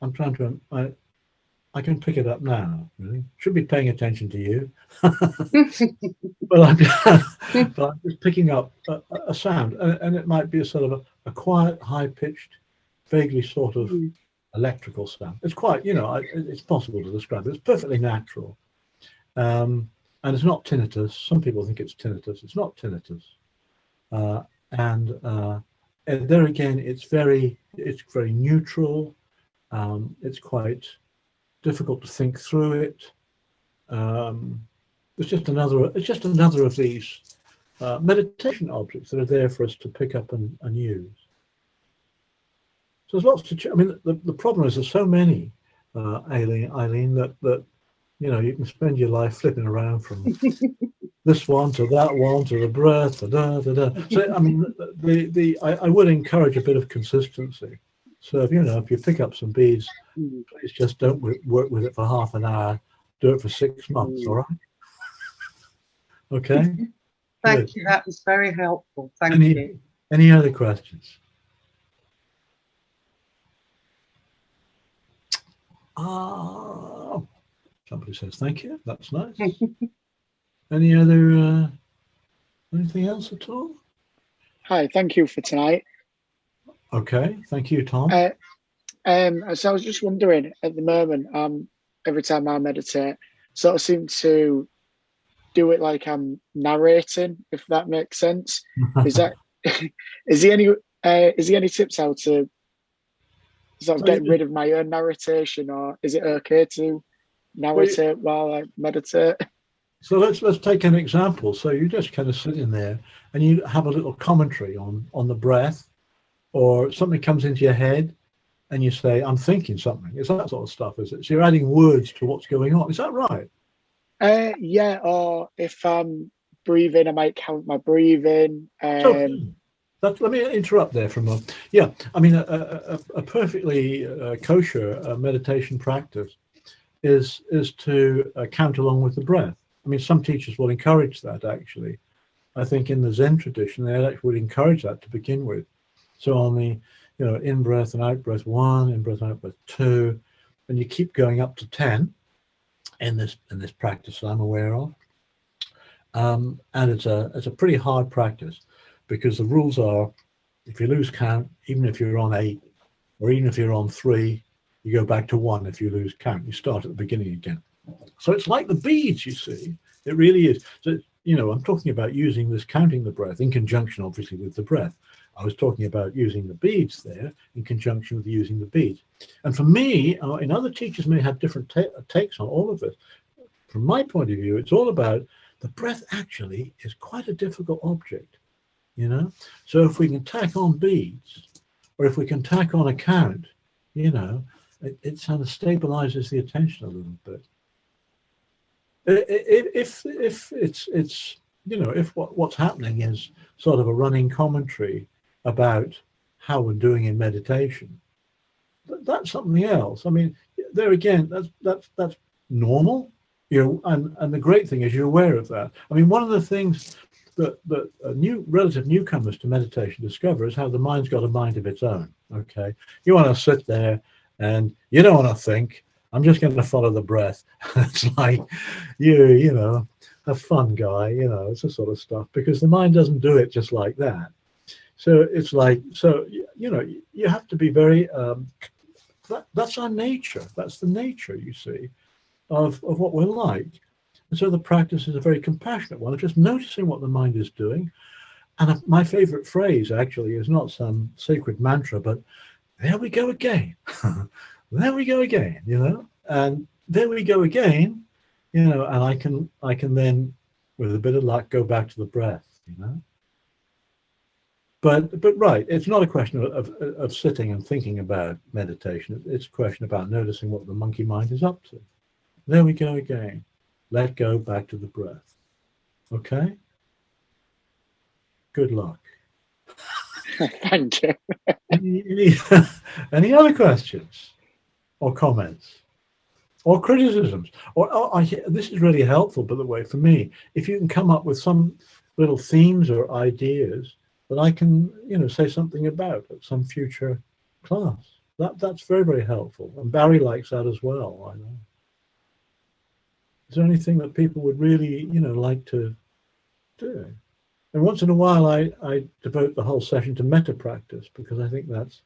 I can pick it up now, really. Should be paying attention to you. but I'm just picking up a sound, and it might be a sort of a quiet, high-pitched, vaguely sort of electrical sound. It's quite, it's possible to describe it. It's perfectly natural. And it's not tinnitus. Some people think it's tinnitus. It's not tinnitus. And there again, it's very neutral. It's quite difficult to think through it. It's just another of these meditation objects that are there for us to pick up and use. So there's lots to. I mean, the problem is there's so many, Eileen, that you can spend your life flipping around from this one to that one to the breath. So I mean, I would encourage a bit of consistency. So if you pick up some beads, please just don't work with it for half an hour. Do it for 6 months, all right? Okay. Thank you. That was very helpful. Thank you. Any other questions? Somebody says thank you. That's nice. Any other anything else at all? Hi, thank you for tonight. Okay, thank you, Tom. So I was just wondering, at the moment, every time I meditate, sort of seem to do it like I'm narrating, if that makes sense. Is that is there any tips how to sort of So get rid of my own narration, or is it okay to narrate while I meditate? So let's take an example. So you just kind of sit in there and you have a little commentary on the breath, or something comes into your head and you say, I'm thinking something. It's that sort of stuff, is it? So you're adding words to what's going on. Is that right? Yeah, or if I'm breathing, I might count my breathing. So let me interrupt there for a moment. Yeah, I mean, a perfectly kosher meditation practice is to count along with the breath. I mean, some teachers will encourage that, actually. I think in the Zen tradition, they actually would encourage that to begin with. So on the, in breath and out breath 1, in breath and out breath 2, and you keep going up to 10 in this practice that I'm aware of. And it's a pretty hard practice, because the rules are, if you lose count, even if you're on 8, or even if you're on 3, you go back to 1 if you lose count. You start at the beginning again. So it's like the beads, you see. It really is. So, I'm talking about using this counting the breath in conjunction, obviously, with the breath. I was talking about using the beads there in conjunction with using the beads. And for me, and other teachers may have different takes on all of this. From my point of view, it's all about the breath actually is quite a difficult object, So if we can tack on beads, or if we can tack on a count, it kind of stabilizes the attention a little bit. If it's if what's happening is sort of a running commentary about how we're doing in meditation, that's something else. I mean, there again, that's normal, and the great thing is you're aware of that. I mean, one of the things that relative newcomers to meditation discover is how the mind's got a mind of its own. Okay, you want to sit there and you don't want to think. I'm just going to follow the breath. It's like, have fun, guy. It's the sort of stuff, because the mind doesn't do it just like that. So it's like, you have to be very, that's our nature. That's the nature, you see, of what we're like. And so the practice is a very compassionate one of just noticing what the mind is doing. And my favorite phrase actually is not some sacred mantra, but there we go again. There we go again, and there we go again, and I can then, with a bit of luck, go back to the breath, But right, it's not a question of sitting and thinking about meditation. It's a question about noticing what the monkey mind is up to. There we go again. Let go, back to the breath. Okay? Good luck. Thank you. Any other questions or comments or criticisms? This is really helpful, by the way, for me. If you can come up with some little themes or ideas that I can, say something about at some future class, that's very, very helpful. And Barry likes that as well, I know. Is there anything that people would really, like to do? And once in a while, I devote the whole session to metta practice, because I think that's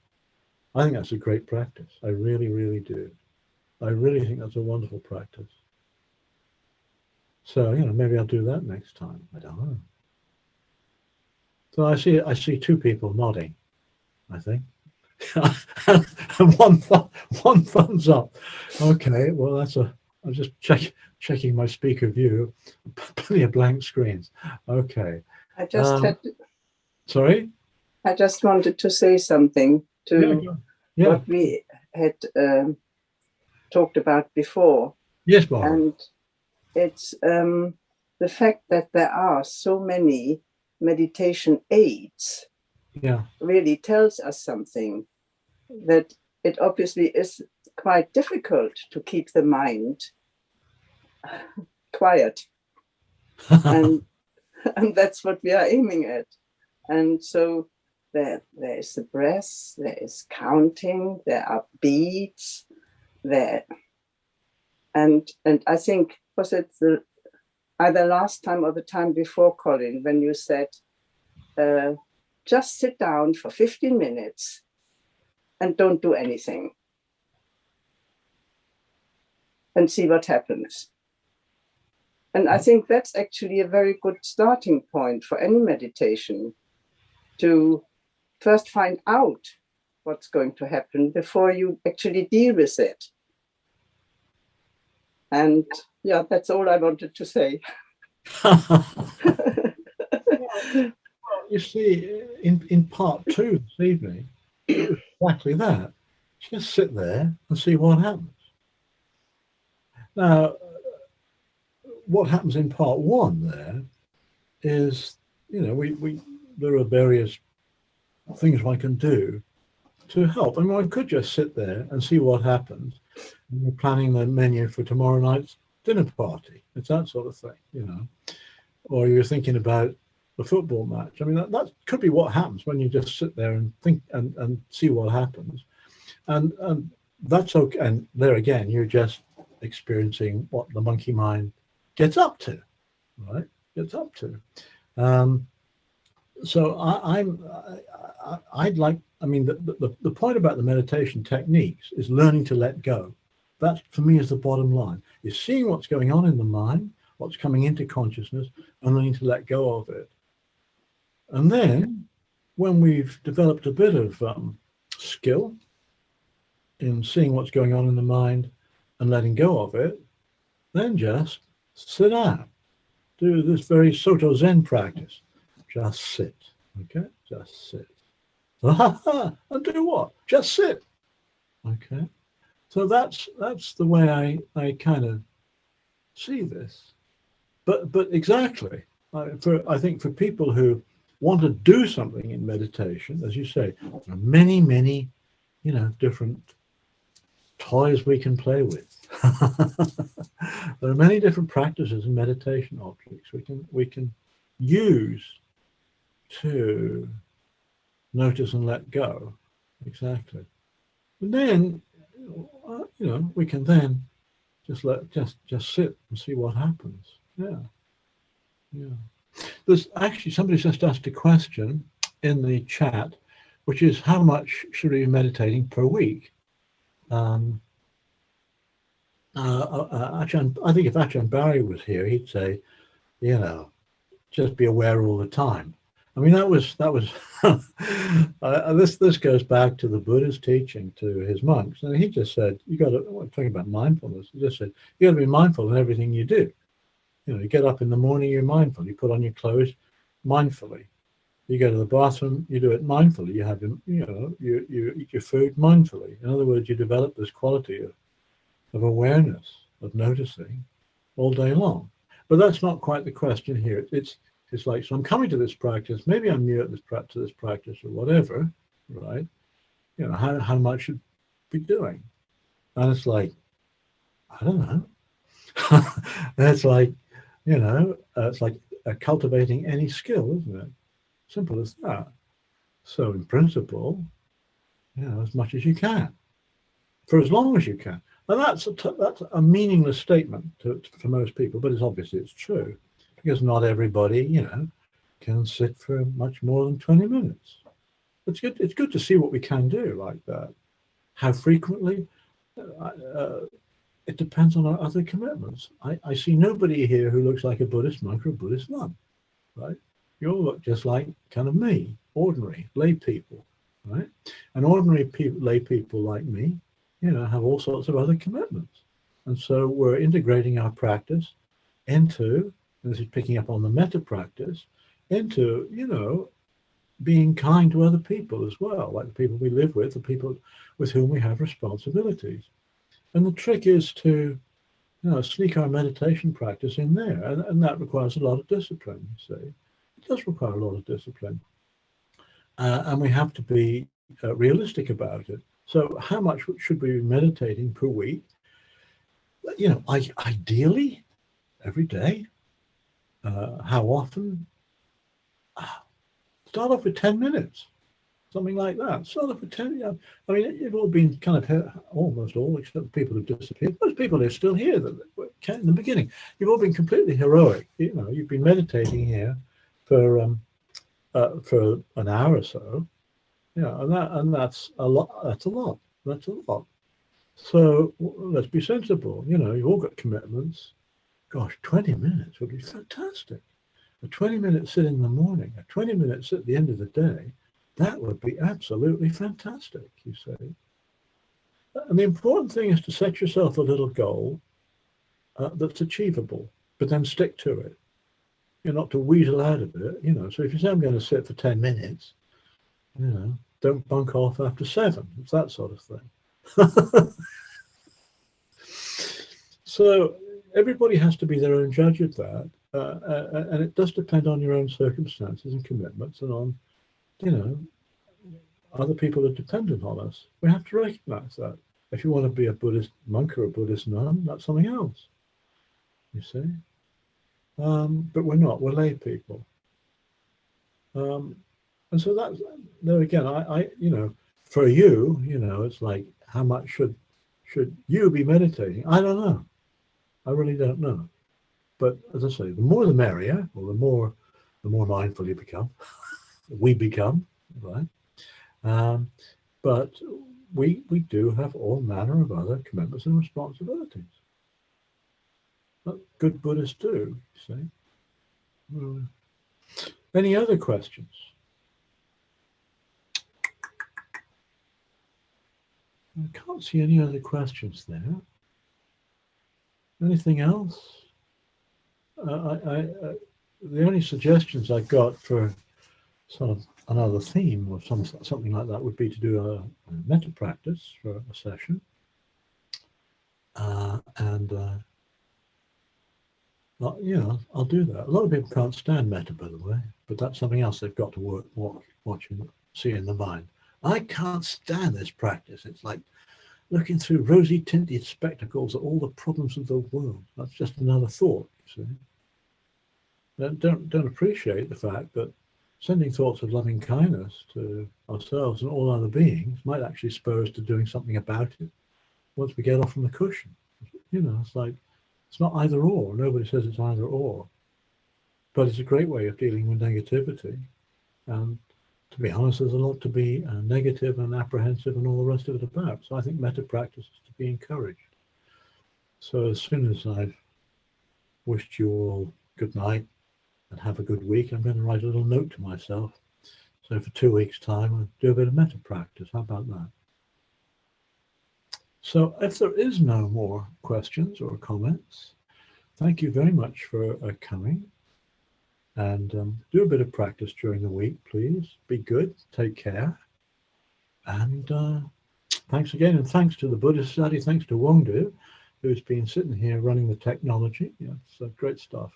a great practice. I really, really do. I really think that's a wonderful practice. So, maybe I'll do that next time. I don't know. So I see 2 people nodding, I think. And one thumbs up. Okay, well, I'm just checking my speaker view. Plenty of blank screens. Okay. Sorry? I just wanted to say something to what we had talked about before. Yes, Barbara. And it's the fact that there are so many meditation aids really tells us something, that it obviously is quite difficult to keep the mind quiet. And that's what we are aiming at. And so there is the breath, there is counting, there are beats, and I think, was it either last time or the time before, Colin, when you said, just sit down for 15 minutes and don't do anything and see what happens. And I think that's actually a very good starting point for any meditation, to first find out what's going to happen before you actually deal with it. And yeah, that's all I wanted to say. Well, you see, in part 2 this evening, it was exactly that. Just sit there and see what happens. Now, what happens in part 1 there is, you know, there are various things one can do to help. I mean, one could just sit there and see what happens. And we're planning the menu for tomorrow night's dinner party. It's that sort of thing, you know. Or you're thinking about the football match. I mean, that could be what happens when you just sit there and think and see what happens. And that's okay. And there again, you're just experiencing what the monkey mind gets up to, right? Gets up to. So I'd like, I mean, the point about the meditation techniques is learning to let go. That, for me, is the bottom line, is seeing what's going on in the mind, what's coming into consciousness, and learning to let go of it. And then, when we've developed a bit of skill in seeing what's going on in the mind and letting go of it, then just sit down. Do this very Soto Zen practice. Just sit, okay? Just sit. And do what? Just sit, okay? So that's the way I kind of see this. But exactly, I think for people who want to do something in meditation, as you say, there are many, you know, different toys we can play with. There are many different practices and meditation objects we can use to notice and let go. Exactly. And then, you know, we can then just sit and see what happens. Yeah. There's actually, somebody just asked a question in the chat, which is, how much should we be meditating per week? Ajahn, I think if Ajahn Barry was here, he'd say, you know, just be aware all the time. I mean, that was this goes back to the Buddha's teaching to his monks, and he just said, you got to, talking about mindfulness, he just said, you got to be mindful in everything you do. You know, you get up in the morning, you're mindful. You put on your clothes mindfully. You go to the bathroom, you do it mindfully. You have, you know, you eat your food mindfully. In other words, you develop this quality of awareness, of noticing all day long. But that's not quite the question here. It's like, so I'm coming to this practice. Maybe I'm new at this practice or whatever, right? You know, how much should I be doing? And it's like, I don't know. It's like, you know, it's like cultivating any skill, isn't it? Simple as that. So in principle, you know, as much as you can, for as long as you can. And that's a meaningless statement for most people, but it's true, because not everybody, you know, can sit for much more than 20 minutes. It's good to see what we can do like that. How frequently? It depends on our other commitments. I see nobody here who looks like a Buddhist monk or a Buddhist nun, right? You all look just like kind of me, ordinary lay people, right? And ordinary lay people like me, you know, have all sorts of other commitments. And so we're integrating our practice into, and this is picking up on the metta practice, into, you know, being kind to other people as well, like the people we live with, the people with whom we have responsibilities. And the trick is to, you know, sneak our meditation practice in there, and that requires a lot of discipline, you see. It does require a lot of discipline. And we have to be realistic about it. So how much should we be meditating per week? You know, ideally, every day. How often? Start off with 10 minutes. Something like that. Start off with 10. Yeah. I mean, you've all been kind of, almost all, except the people who've disappeared. Most people are still here that were in the beginning. You've all been completely heroic. You know, you've been meditating here for an hour or so. Yeah, and that's a lot. That's a lot. So let's be sensible. You know, you've all got commitments. gosh, 20 minutes would be fantastic. A 20-minute sit in the morning, a 20-minute sit at the end of the day, that would be absolutely fantastic, you see. And the important thing is to set yourself a little goal that's achievable, but then stick to it. You're not to weasel out of it, you know. So if you say I'm going to sit for 10 minutes, you know, don't bunk off after 7. It's that sort of thing. So everybody has to be their own judge of that. And it does depend on your own circumstances and commitments and on, you know, other people are dependent on us. We have to recognize that. If you want to be a Buddhist monk or a Buddhist nun, that's something else, you see. But we're not, we're lay people. And so that's, there again, I you know, for you, you know, it's like, how much should you be meditating? I don't know. I really don't know. But as I say, the more the merrier, or the more mindful you become, we become, right? But we do have all manner of other commitments and responsibilities. But good Buddhists do, you see. Any other questions? I can't see any other questions there. Anything else? The only suggestions I got for sort of another theme or something like that would be to do a metta practice for a session. Well, you know, I'll do that. A lot of people can't stand metta, by the way, but that's something else they've got to watch and see in the mind. I can't stand this practice. It's like looking through rosy tinted spectacles at all the problems of the world. That's just another thought, you see. Don't appreciate the fact that sending thoughts of loving kindness to ourselves and all other beings might actually spur us to doing something about it once we get off from the cushion. You know, it's like, it's not either or. Nobody says it's either or. But it's a great way of dealing with negativity. And to be honest, there's a lot to be negative and apprehensive and all the rest of it about. So I think metta practice is to be encouraged. So as soon as I've wished you all good night and have a good week, I'm going to write a little note to myself. So for 2 weeks' time, I'll do a bit of metta practice. How about that? So if there is no more questions or comments, thank you very much for coming. And do a bit of practice during the week, please. Be good, take care. And thanks again. And thanks to the Buddhist Society, thanks to Wongdu, who's been sitting here running the technology. Yeah, it's great stuff.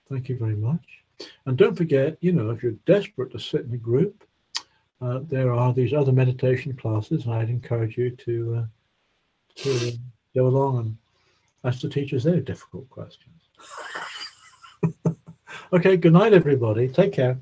Thank you very much. And don't forget, you know, if you're desperate to sit in a group, there are these other meditation classes. And I'd encourage you to go along and ask the teachers their difficult questions. Okay, good night, everybody. Take care.